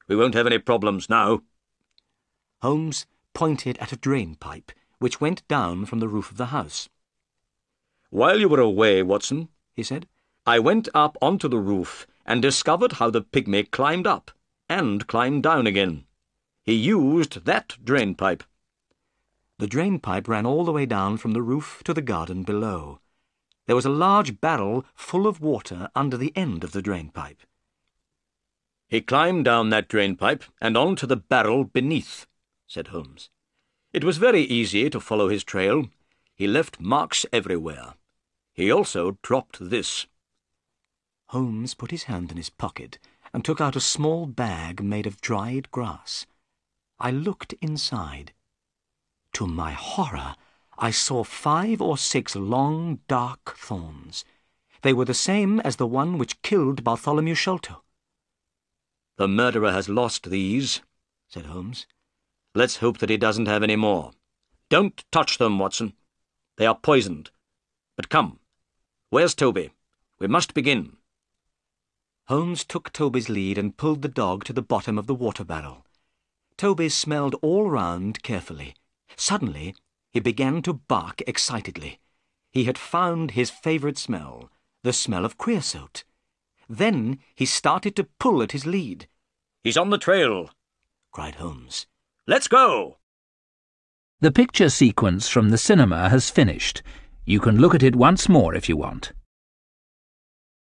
"We won't have any problems now." Holmes pointed at a drain pipe, which went down from the roof of the house. "While you were away, Watson," he said, "I went up onto the roof and discovered how the pygmy climbed up and climbed down again. He used that drain pipe." The drain pipe ran all the way down from the roof to the garden below. There was a large barrel full of water under the end of the drainpipe. "He climbed down that drainpipe and on to the barrel beneath," said Holmes. "It was very easy to follow his trail. He left marks everywhere. He also dropped this." Holmes put his hand in his pocket and took out a small bag made of dried grass. I looked inside. To my horror, I saw 5 or 6 long, dark thorns. They were the same as the one which killed Bartholomew Sholto. "The murderer has lost these," said Holmes. "Let's hope that he doesn't have any more. Don't touch them, Watson. They are poisoned. But come, where's Toby? We must begin." Holmes took Toby's lead and pulled the dog to the bottom of the water barrel. Toby smelled all round carefully. Suddenly, he began to bark excitedly. He had found his favourite smell, the smell of creosote. Then he started to pull at his lead. "He's on the trail," cried Holmes. "Let's go!" The picture sequence from the cinema has finished. You can look at it once more if you want.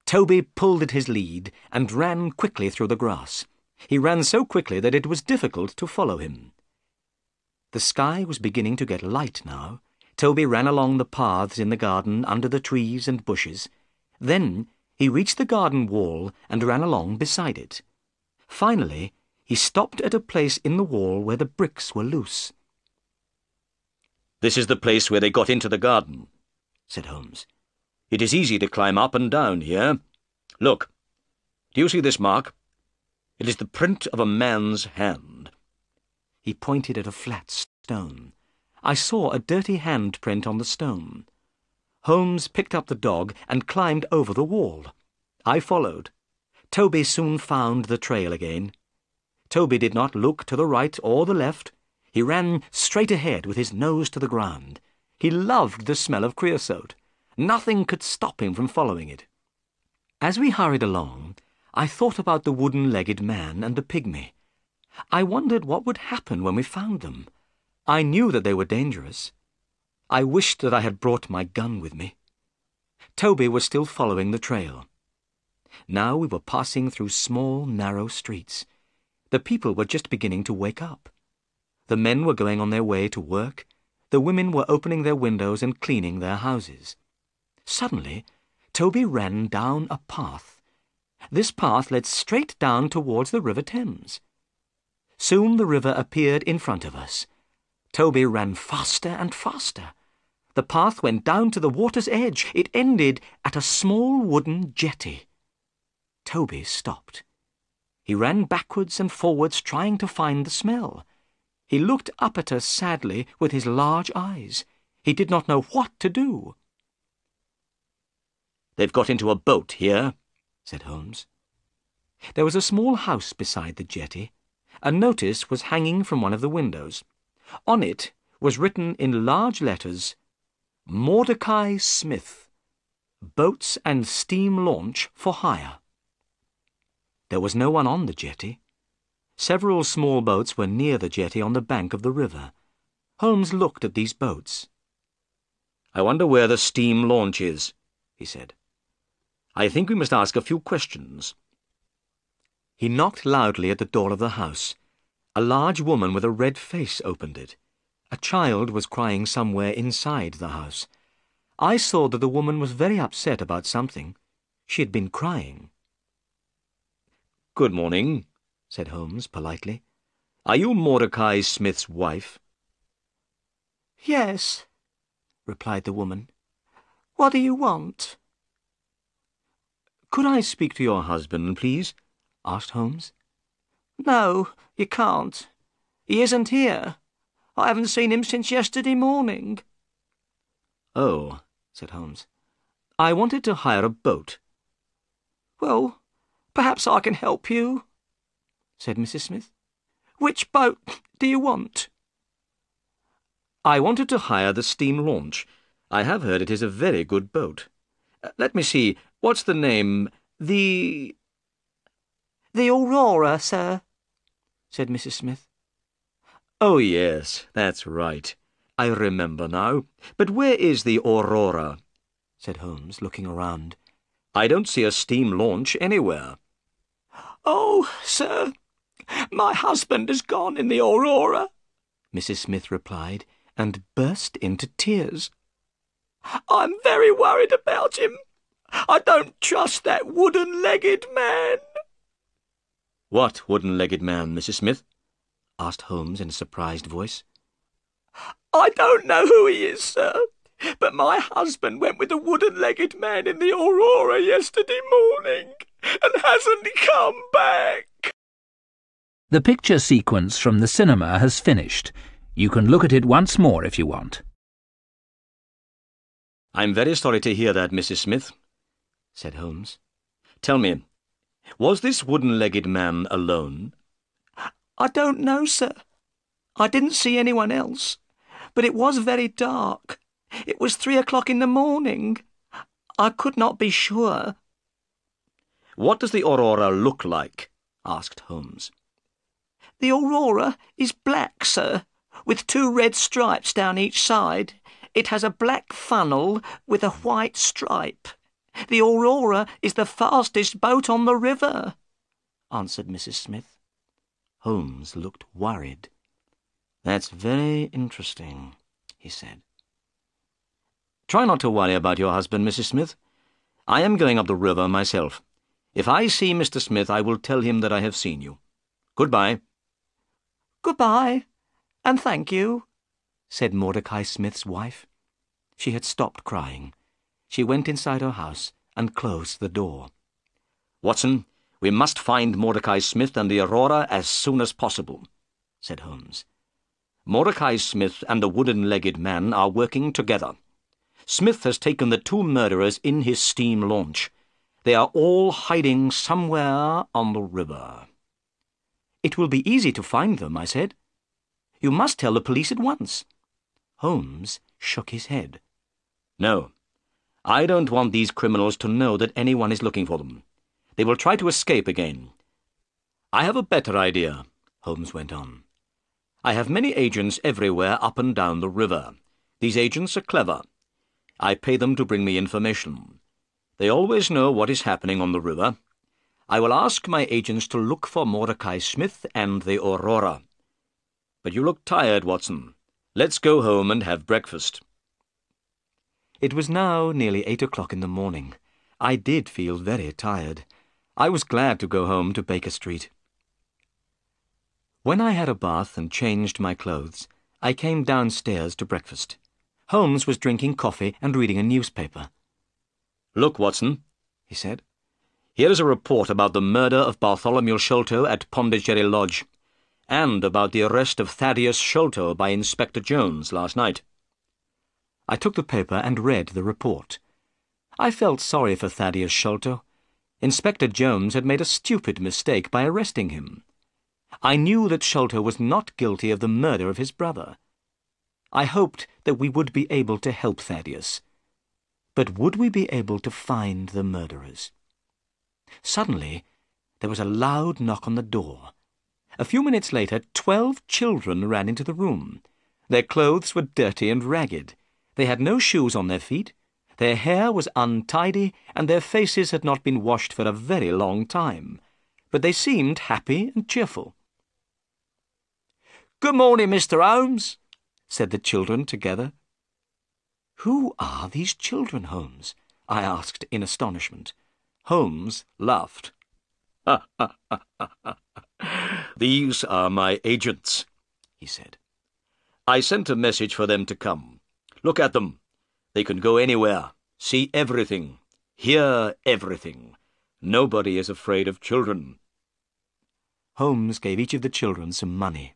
Toby pulled at his lead and ran quickly through the grass. He ran so quickly that it was difficult to follow him. The sky was beginning to get light now. Toby ran along the paths in the garden under the trees and bushes. Then he reached the garden wall and ran along beside it. Finally, he stopped at a place in the wall where the bricks were loose. "This is the place where they got into the garden," said Holmes. "It is easy to climb up and down here. Look, do you see this mark? It is the print of a man's hand." He pointed at a flat stone. I saw a dirty handprint on the stone. Holmes picked up the dog and climbed over the wall. I followed. Toby soon found the trail again. Toby did not look to the right or the left. He ran straight ahead with his nose to the ground. He loved the smell of creosote. Nothing could stop him from following it. As we hurried along, I thought about the wooden-legged man and the pygmy. I wondered what would happen when we found them. I knew that they were dangerous. I wished that I had brought my gun with me. Toby was still following the trail. Now we were passing through small, narrow streets. The people were just beginning to wake up. The men were going on their way to work. The women were opening their windows and cleaning their houses. Suddenly, Toby ran down a path. This path led straight down towards the River Thames. Soon the river appeared in front of us. Toby ran faster and faster. The path went down to the water's edge. It ended at a small wooden jetty. Toby stopped. He ran backwards and forwards trying to find the smell. He looked up at us sadly with his large eyes. He did not know what to do. "They've got into a boat here," said Holmes. There was a small house beside the jetty. A notice was hanging from one of the windows. On it was written in large letters, "Mordecai Smith, Boats and Steam Launch for Hire." There was no one on the jetty. Several small boats were near the jetty on the bank of the river. Holmes looked at these boats. "I wonder where the steam launch is," he said. "I think we must ask a few questions." He knocked loudly at the door of the house. A large woman with a red face opened it. A child was crying somewhere inside the house. I saw that the woman was very upset about something. She had been crying. "Good morning," said Holmes politely. "Are you Mordecai Smith's wife?" "Yes," replied the woman. "What do you want?" "Could I speak to your husband, please?" asked Holmes. "No, you can't. He isn't here. I haven't seen him since yesterday morning." "Oh," said Holmes. "I wanted to hire a boat." "Well, perhaps I can help you," said Mrs. Smith. "Which boat do you want?" "I wanted to hire the steam launch. I have heard it is a very good boat. Let me see, what's the name? "The Aurora, sir," said Mrs. Smith. Oh, yes, that's right. I remember now. But where is the Aurora?" said Holmes, looking around. I don't see a steam launch anywhere. Oh, sir, my husband has gone in the Aurora, Mrs. Smith replied, and burst into tears. I'm very worried about him. I don't trust that wooden-legged man. What wooden-legged man, Mrs. Smith? Asked Holmes in a surprised voice. I don't know who he is, sir, but my husband went with the wooden-legged man in the Aurora yesterday morning and hasn't come back. The picture sequence from the cinema has finished. You can look at it once more if you want. I'm very sorry to hear that, Mrs. Smith, said Holmes. Tell me, was this wooden-legged man alone? I don't know, sir. I didn't see anyone else, but it was very dark. It was 3 o'clock in the morning. I could not be sure. What does the Aurora look like? Asked Holmes. The Aurora is black, sir, with 2 red stripes down each side. It has a black funnel with a white stripe. The Aurora is the fastest boat on the river, answered Mrs. Smith. Holmes looked worried. That's very interesting, he said. Try not to worry about your husband, Mrs. Smith. I am going up the river myself. If I see Mr. Smith, I will tell him that I have seen you. Goodbye. Goodbye, and thank you, said Mordecai Smith's wife. She had stopped crying. She went inside her house and closed the door. Watson, we must find Mordecai Smith and the Aurora as soon as possible, said Holmes. Mordecai Smith and the wooden-legged man are working together. Smith has taken the 2 murderers in his steam launch. They are all hiding somewhere on the river. It will be easy to find them, I said. You must tell the police at once. Holmes shook his head. No, I don't want these criminals to know that anyone is looking for them. They will try to escape again. I have a better idea, Holmes went on. I have many agents everywhere up and down the river. These agents are clever. I pay them to bring me information. They always know what is happening on the river. I will ask my agents to look for Mordecai Smith and the Aurora. But you look tired, Watson. Let's go home and have breakfast. It was now nearly 8 o'clock in the morning. I did feel very tired. I was glad to go home to Baker Street. When I had a bath and changed my clothes, I came downstairs to breakfast. Holmes was drinking coffee and reading a newspaper. Look, Watson, he said. Here is a report about the murder of Bartholomew Sholto at Pondicherry Lodge, and about the arrest of Thaddeus Sholto by Inspector Jones last night. I took the paper and read the report. I felt sorry for Thaddeus Sholto. Inspector Jones had made a stupid mistake by arresting him. I knew that Sholto was not guilty of the murder of his brother. I hoped that we would be able to help Thaddeus. But would we be able to find the murderers? Suddenly, there was a loud knock on the door. A few minutes later, 12 children ran into the room. Their clothes were dirty and ragged. They had no shoes on their feet. Their hair was untidy, and their faces had not been washed for a very long time. But they seemed happy and cheerful. "Good morning, Mr. Holmes," said the children together. "Who are these children, Holmes?" I asked in astonishment. Holmes laughed. These are my agents, he said. I sent a message for them to come. Look at them. They can go anywhere, see everything, hear everything. Nobody is afraid of children. Holmes gave each of the children some money.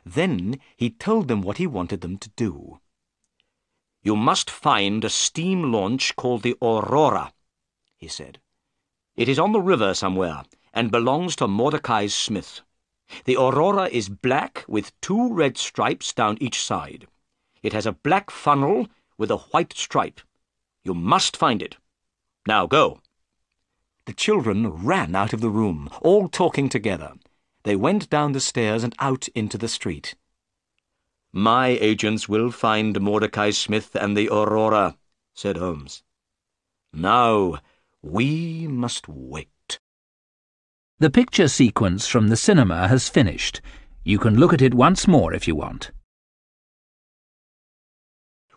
Then he told them what he wanted them to do. You must find a steam launch called the Aurora, he said. It is on the river somewhere, and belongs to Mordecai Smith. The Aurora is black with 2 red stripes down each side. It has a black funnel with a white stripe. You must find it. Now go. The children ran out of the room, all talking together. They went down the stairs and out into the street. My agents will find Mordecai Smith and the Aurora, said Holmes. Now, we must wait. The picture sequence from the cinema has finished. You can look at it once more if you want.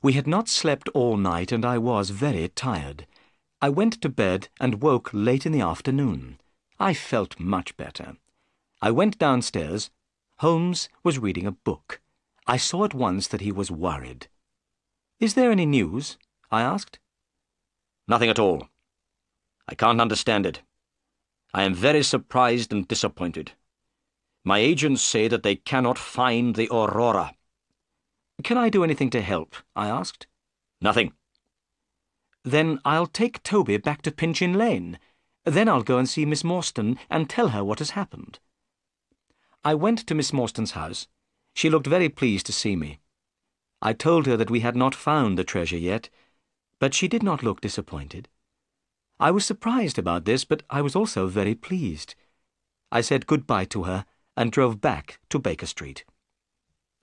We had not slept all night and I was very tired. I went to bed and woke late in the afternoon. I felt much better. I went downstairs. Holmes was reading a book. I saw at once that he was worried. "Is there any news?" I asked. Nothing at all. I can't understand it. I am very surprised and disappointed. My agents say that they cannot find the Aurora. "Can I do anything to help?" I asked. Nothing. "Then I'll take Toby back to Pinchin Lane. Then I'll go and see Miss Morstan and tell her what has happened." I went to Miss Morstan's house. She looked very pleased to see me. I told her that we had not found the treasure yet, but she did not look disappointed. I was surprised about this, but I was also very pleased. I said good-bye to her and drove back to Baker Street.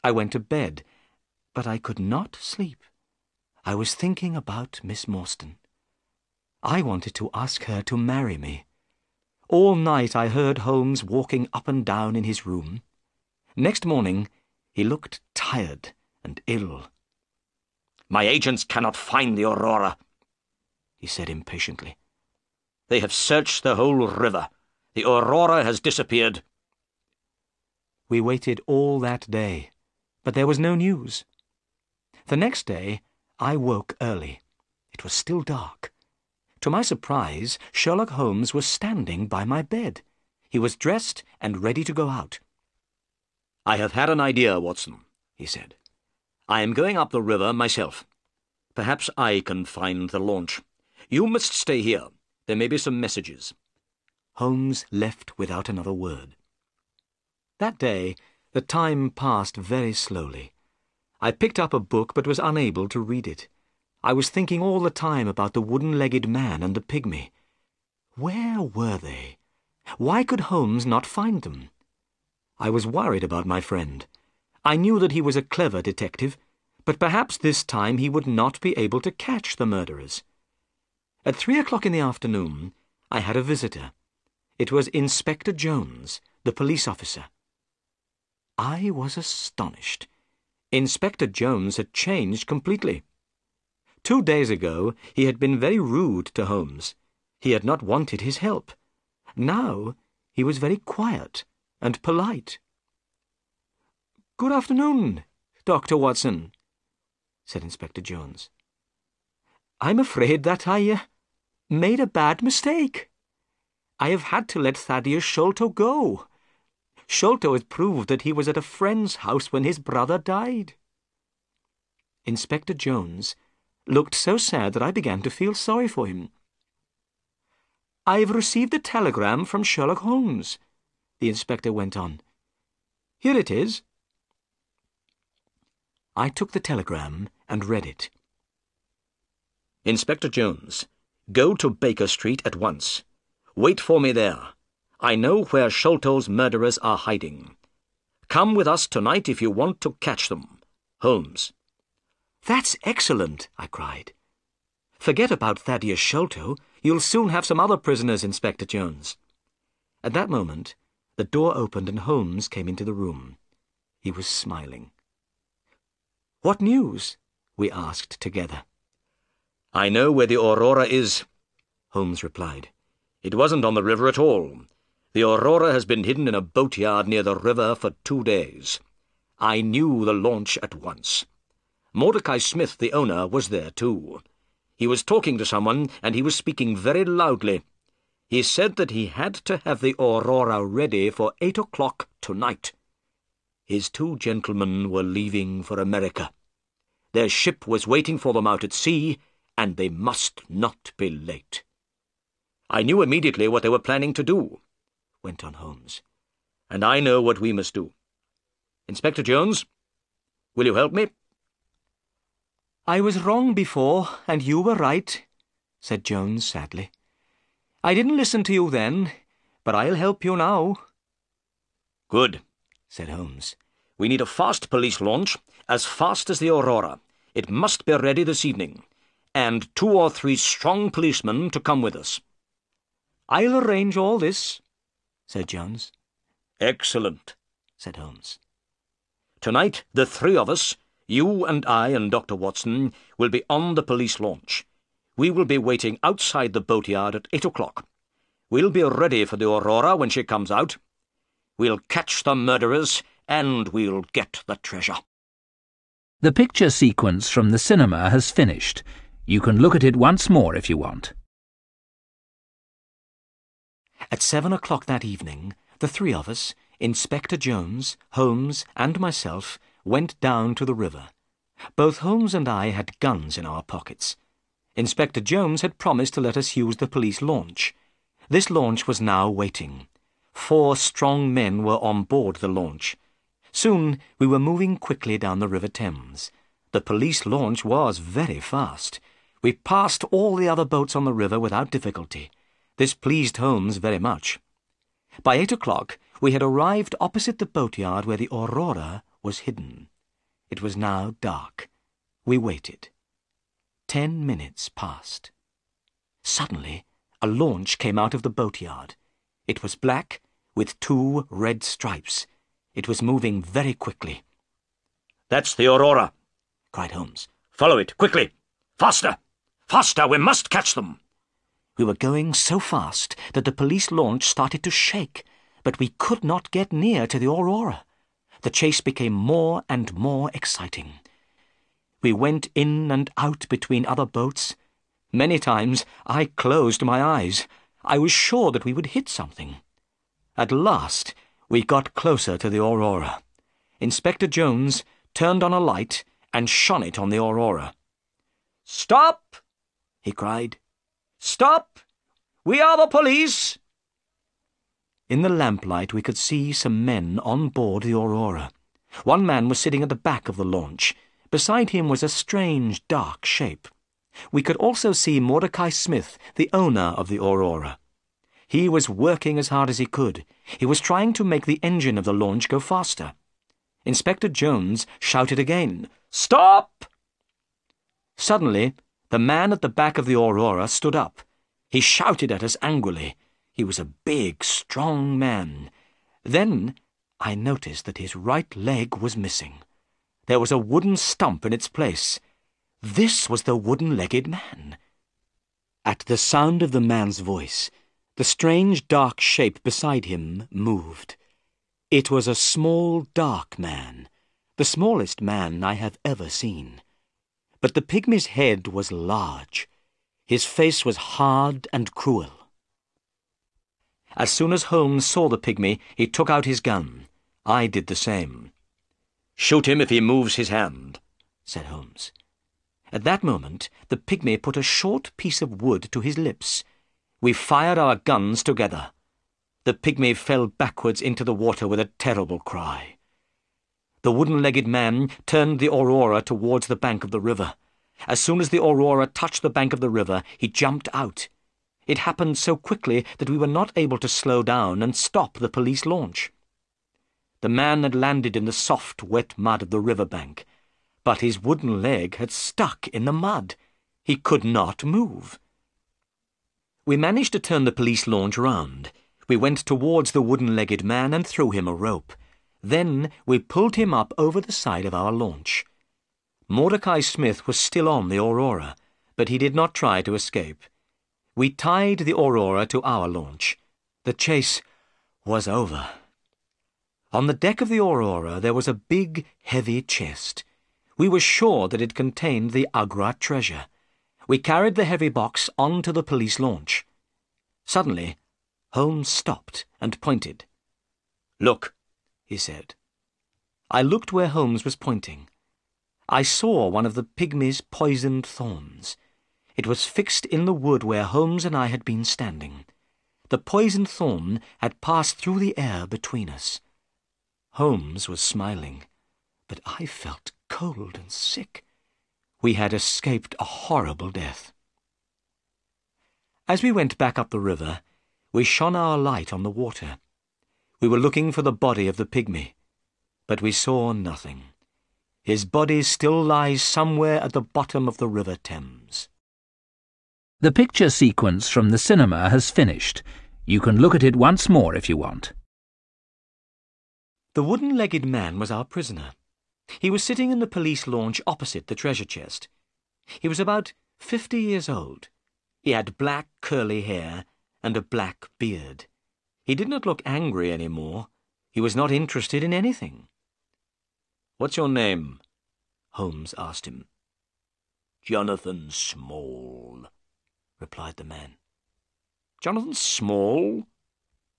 I went to bed, but I could not sleep. I was thinking about Miss Morstan. I wanted to ask her to marry me. All night I heard Holmes walking up and down in his room. Next morning he looked tired and ill. My agents cannot find the Aurora, he said impatiently. They have searched the whole river. The Aurora has disappeared. We waited all that day, but there was no news. The next day I woke early. It was still dark. To my surprise, Sherlock Holmes was standing by my bed. He was dressed and ready to go out. I have had an idea, Watson, he said. I am going up the river myself. Perhaps I can find the launch. You must stay here. There may be some messages. Holmes left without another word. That day, the time passed very slowly. I picked up a book but was unable to read it. I was thinking all the time about the wooden-legged man and the pygmy. Where were they? Why could Holmes not find them? I was worried about my friend. I knew that he was a clever detective, but perhaps this time he would not be able to catch the murderers. At 3 o'clock in the afternoon, I had a visitor. It was Inspector Jones, the police officer. I was astonished. Inspector Jones had changed completely. 2 days ago, he had been very rude to Holmes. He had not wanted his help. Now, he was very quiet and polite. "Good afternoon, Dr. Watson," said Inspector Jones. "I'm afraid that I made a bad mistake. I have had to let Thaddeus Sholto go. Sholto has proved that he was at a friend's house when his brother died." Inspector Jones looked so sad that I began to feel sorry for him. "I've received a telegram from Sherlock Holmes," the inspector went on. "Here it is." I took the telegram and read it. Inspector Jones, go to Baker Street at once. Wait for me there. I know where Sholto's murderers are hiding. Come with us tonight if you want to catch them. Holmes. "That's excellent," I cried. "Forget about Thaddeus Sholto. You'll soon have some other prisoners, Inspector Jones." At that moment, the door opened and Holmes came into the room. He was smiling. "What news?" we asked together. I know where the Aurora is, Holmes replied. It wasn't on the river at all. The Aurora has been hidden in a boatyard near the river for 2 days. I knew the launch at once. Mordecai Smith, the owner, was there too. He was talking to someone, and he was speaking very loudly. He said that he had to have the Aurora ready for 8 o'clock tonight. His 2 gentlemen were leaving for America. Their ship was waiting for them out at sea, and they must not be late. I knew immediately what they were planning to do, went on Holmes, and I know what we must do. Inspector Jones, will you help me? "I was wrong before, and you were right," said Jones sadly. "I didn't listen to you then, but I'll help you now." Good, said Holmes. We need a fast police launch, as fast as the Aurora. It must be ready this evening. and 2 or 3 strong policemen to come with us." "I'll arrange all this," said Jones. "Excellent," said Holmes. "Tonight, the 3 of us, you and I and Dr. Watson, will be on the police launch. We will be waiting outside the boatyard at 8 o'clock. We'll be ready for the Aurora when she comes out. We'll catch the murderers, and we'll get the treasure." The picture sequence from the cinema has finished. You can look at it once more if you want. At 7 o'clock that evening, the 3 of us, Inspector Jones, Holmes, and myself, went down to the river. Both Holmes and I had guns in our pockets. Inspector Jones had promised to let us use the police launch. This launch was now waiting. 4 strong men were on board the launch. Soon we were moving quickly down the River Thames. The police launch was very fast. We passed all the other boats on the river without difficulty. This pleased Holmes very much. By 8 o'clock we had arrived opposite the boatyard where the Aurora was hidden. It was now dark. We waited. 10 minutes passed. Suddenly a launch came out of the boatyard. It was black, with 2 red stripes. It was moving very quickly. "That's the Aurora," cried Holmes. "Follow it, quickly! Faster! Faster! We must catch them!" We were going so fast that the police launch started to shake, but we could not get near to the Aurora. The chase became more and more exciting. We went in and out between other boats. Many times I closed my eyes. I was sure that we would hit something. At last we got closer to the Aurora. Inspector Jones turned on a light and shone it on the Aurora. "Stop!" he cried. "Stop! We are the police!" In the lamplight we could see some men on board the Aurora. One man was sitting at the back of the launch. Beside him was a strange, dark shape. We could also see Mordecai Smith, the owner of the Aurora. He was working as hard as he could. He was trying to make the engine of the launch go faster. Inspector Jones shouted again, "Stop!" Suddenly, the man at the back of the Aurora stood up. He shouted at us angrily. He was a big, strong man. Then I noticed that his right leg was missing. There was a wooden stump in its place. This was the wooden-legged man. At the sound of the man's voice, the strange dark shape beside him moved. It was a small, dark man, the smallest man I have ever seen. But the pygmy's head was large. His face was hard and cruel. As soon as Holmes saw the pygmy, he took out his gun. I did the same. "Shoot him if he moves his hand," said Holmes. At that moment, the pygmy put a short piece of wood to his lips. We fired our guns together. The pygmy fell backwards into the water with a terrible cry. The wooden-legged man turned the Aurora towards the bank of the river. As soon as the Aurora touched the bank of the river, he jumped out. It happened so quickly that we were not able to slow down and stop the police launch. The man had landed in the soft, wet mud of the river bank, but his wooden leg had stuck in the mud. He could not move. We managed to turn the police launch round. We went towards the wooden-legged man and threw him a rope. Then we pulled him up over the side of our launch. Mordecai Smith was still on the Aurora, but he did not try to escape. We tied the Aurora to our launch. The chase was over. On the deck of the Aurora there was a big, heavy chest. We were sure that it contained the Agra treasure. We carried the heavy box onto the police launch. Suddenly, Holmes stopped and pointed. "Look," he said. I looked where Holmes was pointing. I saw one of the pygmy's poisoned thorns. It was fixed in the wood where Holmes and I had been standing. The poisoned thorn had passed through the air between us. Holmes was smiling, but I felt cold and sick. We had escaped a horrible death. As we went back up the river, we shone our light on the water. We were looking for the body of the pygmy, but we saw nothing. His body still lies somewhere at the bottom of the River Thames. The picture sequence from the cinema has finished. You can look at it once more if you want. The wooden-legged man was our prisoner. He was sitting in the police launch opposite the treasure chest. He was about 50 years old. He had black curly hair and a black beard. He did not look angry any more. He was not interested in anything. "What's your name?" Holmes asked him. "Jonathan Small," replied the man. "Jonathan Small?"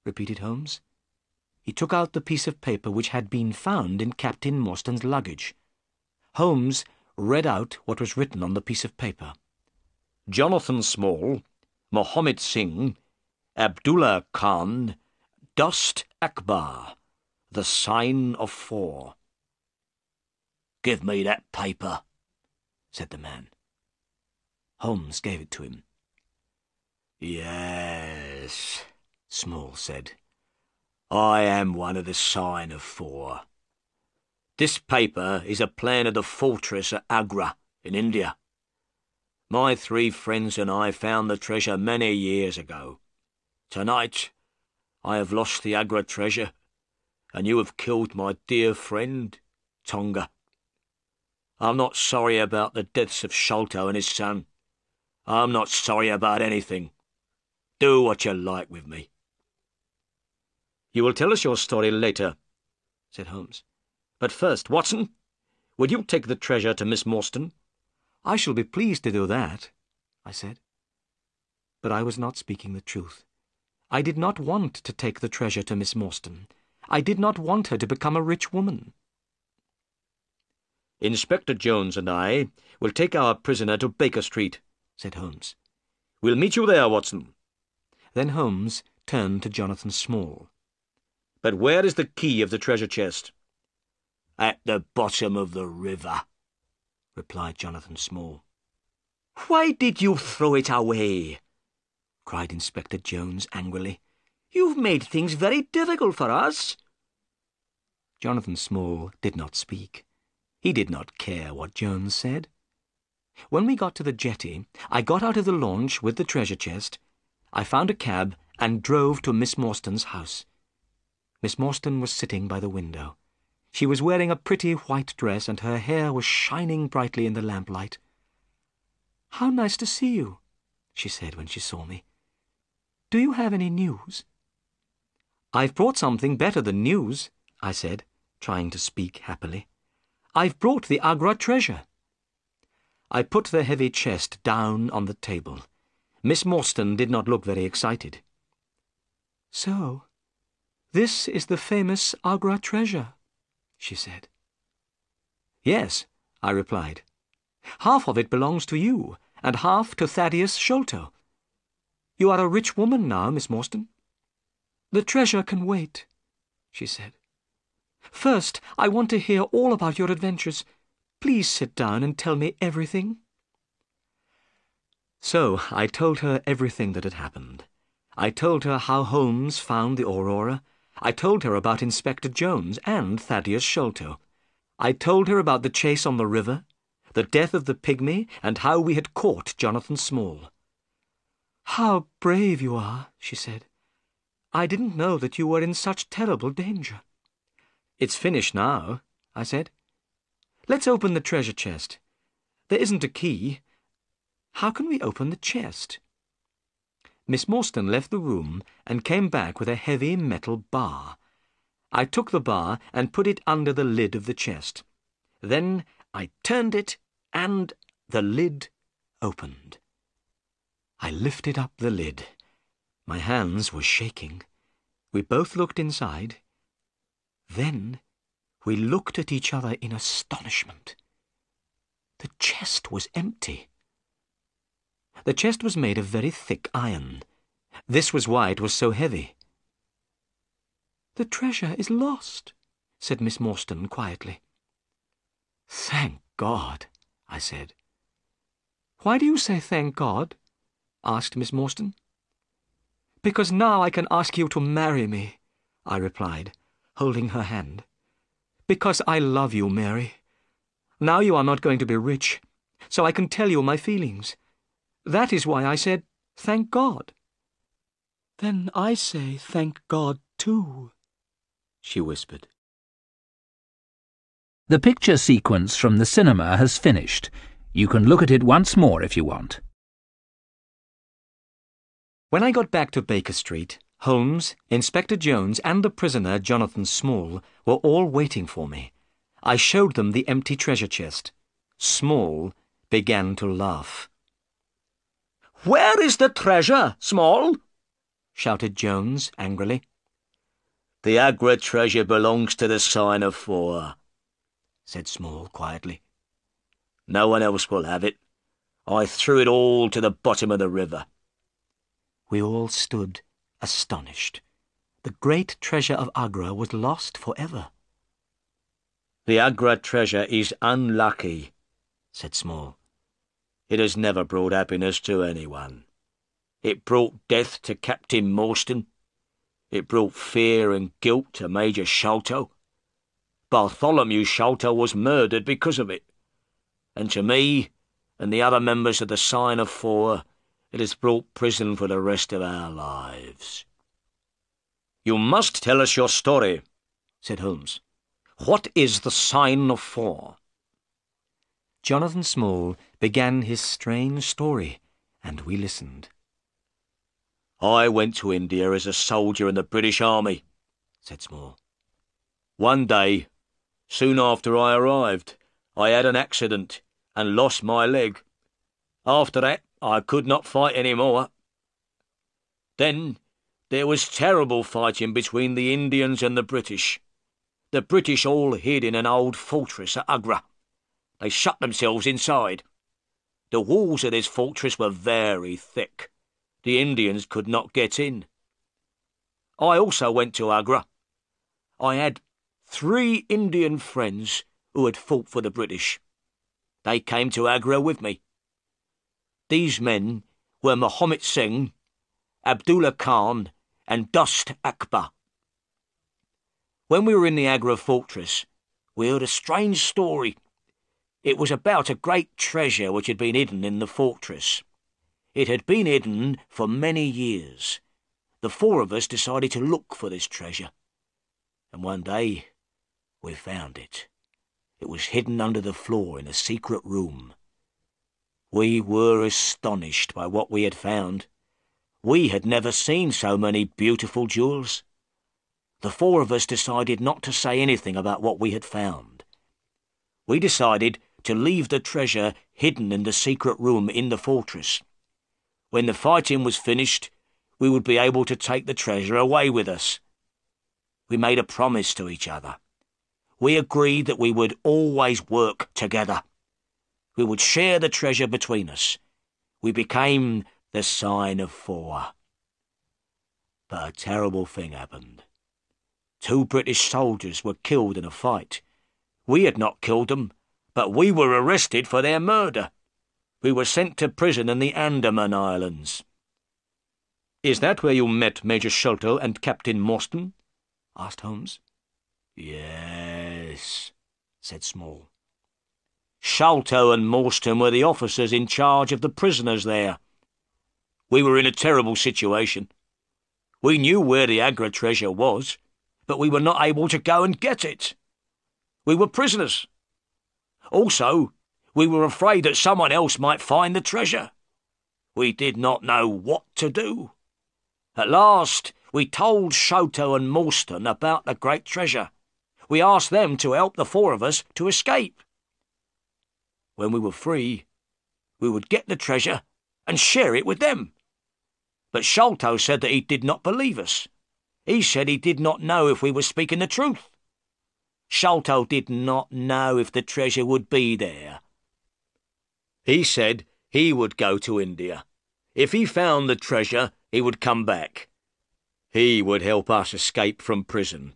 repeated Holmes. He took out the piece of paper which had been found in Captain Morstan's luggage. Holmes read out what was written on the piece of paper. "Jonathan Small, Mohammed Singh, Abdullah Khan, Dost Akbar, the sign of 4. "Give me that paper," said the man. Holmes gave it to him. "Yes," Small said. "I am one of the sign of 4. This paper is a plan of the fortress at Agra in India. My 3 friends and I found the treasure many years ago. Tonight I have lost the Agra treasure, and you have killed my dear friend, Tonga. I'm not sorry about the deaths of Sholto and his son. I'm not sorry about anything. Do what you like with me." "You will tell us your story later," said Holmes. "But first, Watson, will you take the treasure to Miss Morstan?" "I shall be pleased to do that," I said. But I was not speaking the truth. I did not want to take the treasure to Miss Morstan. I did not want her to become a rich woman. "Inspector Jones and I will take our prisoner to Baker Street," said Holmes. "We'll meet you there, Watson." Then Holmes turned to Jonathan Small. "But where is the key of the treasure chest?" "At the bottom of the river," replied Jonathan Small. "Why did you throw it away?" cried Inspector Jones angrily. "You've made things very difficult for us." Jonathan Small did not speak. He did not care what Jones said. When we got to the jetty, I got out of the launch with the treasure chest. I found a cab and drove to Miss Morstan's house. Miss Morstan was sitting by the window. She was wearing a pretty white dress, and her hair was shining brightly in the lamplight. "How nice to see you," she said when she saw me. "Do you have any news?" "I've brought something better than news," I said, trying to speak happily. "I've brought the Agra treasure." I put the heavy chest down on the table. Miss Morstan did not look very excited. "So, this is the famous Agra treasure," she said. "Yes," I replied. "Half of it belongs to you, and half to Thaddeus Sholto. You are a rich woman now, Miss Morstan." "The treasure can wait," she said. "First, I want to hear all about your adventures. Please sit down and tell me everything." So I told her everything that had happened. I told her how Holmes found the Aurora. I told her about Inspector Jones and Thaddeus Sholto. I told her about the chase on the river, the death of the pygmy, and how we had caught Jonathan Small. "How brave you are," she said. "I didn't know that you were in such terrible danger." "It's finished now," I said. "Let's open the treasure chest. There isn't a key. How can we open the chest?" Miss Morstan left the room and came back with a heavy metal bar. I took the bar and put it under the lid of the chest. Then I turned it, and the lid opened. I lifted up the lid. My hands were shaking. We both looked inside. Then we looked at each other in astonishment. The chest was empty. The chest was made of very thick iron. This was why it was so heavy. "The treasure is lost," said Miss Morstan quietly. "Thank God," I said. "Why do you say thank God?" asked Miss Morstan. "Because now I can ask you to marry me," I replied, holding her hand. "Because I love you, Mary. Now you are not going to be rich, so I can tell you my feelings. That is why I said, thank God. Then I say thank God too, she whispered. The picture sequence from the cinema has finished. You can look at it once more if you want. When I got back to Baker Street, Holmes, Inspector Jones, and the prisoner Jonathan Small were all waiting for me. I showed them the empty treasure chest. Small began to laugh. "Where is the treasure, Small?" shouted Jones angrily. "The Agra treasure belongs to the Sign of Four," said Small quietly. "No one else will have it. I threw it all to the bottom of the river." We all stood astonished. The great treasure of Agra was lost forever. "The Agra treasure is unlucky," said Small. "It has never brought happiness to anyone. It brought death to Captain Morstan. It brought fear and guilt to Major Sholto. Bartholomew Sholto was murdered because of it. And to me and the other members of the Sign of Four, it has brought prison for the rest of our lives." "You must tell us your story," said Holmes. "What is the Sign of Four?" Jonathan Small began his strange story, and we listened. "I went to India as a soldier in the British Army," said Small. "One day, soon after I arrived, I had an accident and lost my leg. After that, I could not fight any more. Then there was terrible fighting between the Indians and the British. The British all hid in an old fortress at Agra. They shut themselves inside. The walls of this fortress were very thick. The Indians could not get in. I also went to Agra. I had 3 Indian friends who had fought for the British. They came to Agra with me. These men were Muhammad Singh, Abdullah Khan, and Dost Akbar. When we were in the Agra fortress, we heard a strange story. It was about a great treasure which had been hidden in the fortress. It had been hidden for many years. The 4 of us decided to look for this treasure. And one day, we found it. It was hidden under the floor in a secret room. We were astonished by what we had found. We had never seen so many beautiful jewels. The 4 of us decided not to say anything about what we had found. We decided to leave the treasure hidden in the secret room in the fortress. When the fighting was finished, we would be able to take the treasure away with us. We made a promise to each other. We agreed that we would always work together. We would share the treasure between us. We became the Sign of Four. But a terrible thing happened. 2 British soldiers were killed in a fight. We had not killed them, but we were arrested for their murder. We were sent to prison in the Andaman Islands. "Is that where you met Major Sholto and Captain Morstan?" asked Holmes. "Yes," said Small. "Sholto and Morstan were the officers in charge of the prisoners there. We were in a terrible situation. We knew where the Agra treasure was, but we were not able to go and get it. We were prisoners. Also, we were afraid that someone else might find the treasure. We did not know what to do. At last, we told Sholto and Morstan about the great treasure. We asked them to help the 4 of us to escape. When we were free, we would get the treasure and share it with them. But Sholto said that he did not believe us. He said he did not know if we were speaking the truth. Sholto did not know if the treasure would be there. He said he would go to India. If he found the treasure, he would come back. He would help us escape from prison.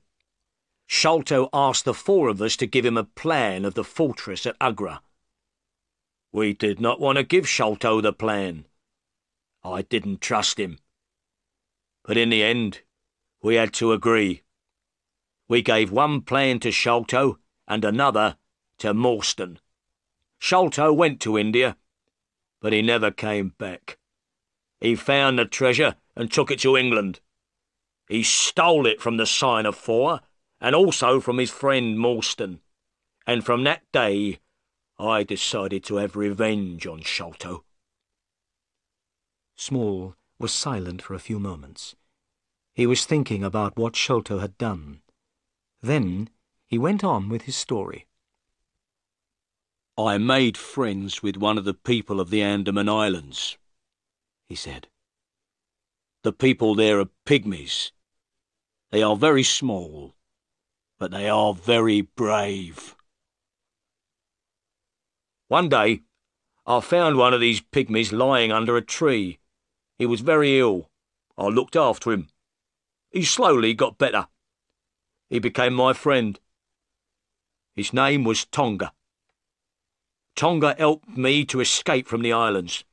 Sholto asked the 4 of us to give him a plan of the fortress at Agra. We did not want to give Sholto the plan. I didn't trust him. But in the end, we had to agree. We gave one plan to Sholto and another to Morstan. Sholto went to India, but he never came back. He found the treasure and took it to England. He stole it from the Sign of Four and also from his friend Morstan. And from that day, I decided to have revenge on Sholto." Small was silent for a few moments. He was thinking about what Sholto had done. Then he went on with his story. "I made friends with one of the people of the Andaman Islands," he said. "The people there are pygmies. They are very small, but they are very brave. One day, I found one of these pygmies lying under a tree. He was very ill. I looked after him. He slowly got better. He became my friend. His name was Tonga. Tonga helped me to escape from the islands.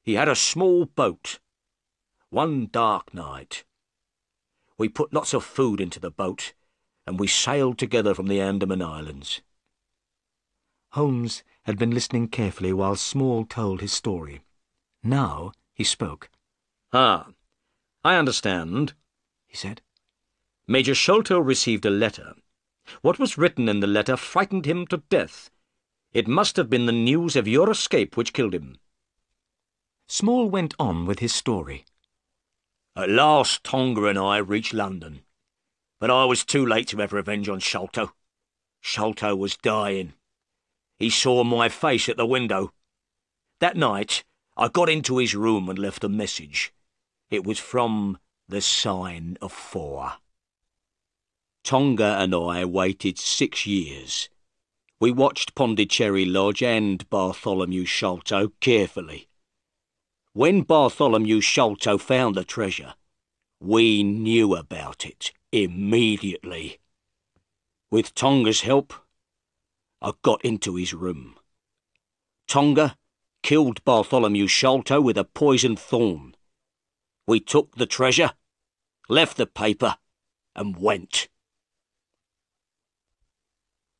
He had a small boat. One dark night, we put lots of food into the boat, and we sailed together from the Andaman Islands." Holmes had been listening carefully while Small told his story. Now he spoke. "Ah, I understand," he said. "Major Sholto received a letter. What was written in the letter frightened him to death. It must have been the news of your escape which killed him." Small went on with his story. "At last Tonga and I reached London, but I was too late to have revenge on Sholto. Sholto was dying. He saw my face at the window. That night I got into his room and left a message. It was from the Sign of Four. Tonga and I waited 6 years. We watched Pondicherry Lodge and Bartholomew Sholto carefully. When Bartholomew Sholto found the treasure, we knew about it immediately. With Tonga's help, I got into his room. Tonga killed Bartholomew Sholto with a poisoned thorn. We took the treasure, left the paper, and went.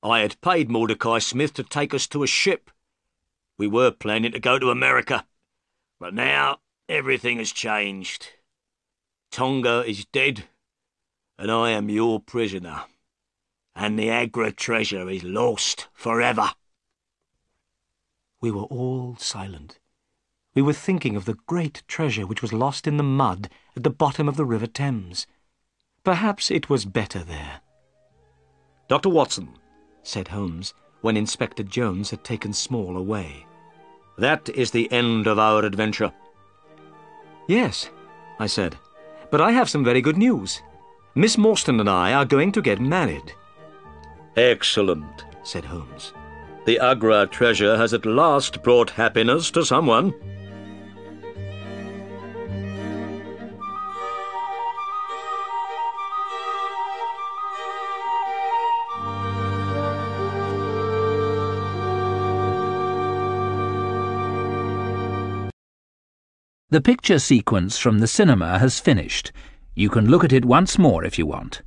I had paid Mordecai Smith to take us to a ship. We were planning to go to America, but now everything has changed. Tonga is dead, and I am your prisoner, and the Agra treasure is lost forever." We were all silent. We were thinking of the great treasure which was lost in the mud at the bottom of the River Thames. Perhaps it was better there. "Dr. Watson," said Holmes, when Inspector Jones had taken Small away. "That is the end of our adventure." "Yes," I said, "but I have some very good news. Miss Morstan and I are going to get married." "Excellent," said Holmes. "The Agra treasure has at last brought happiness to someone." The picture sequence from the cinema has finished. You can look at it once more if you want.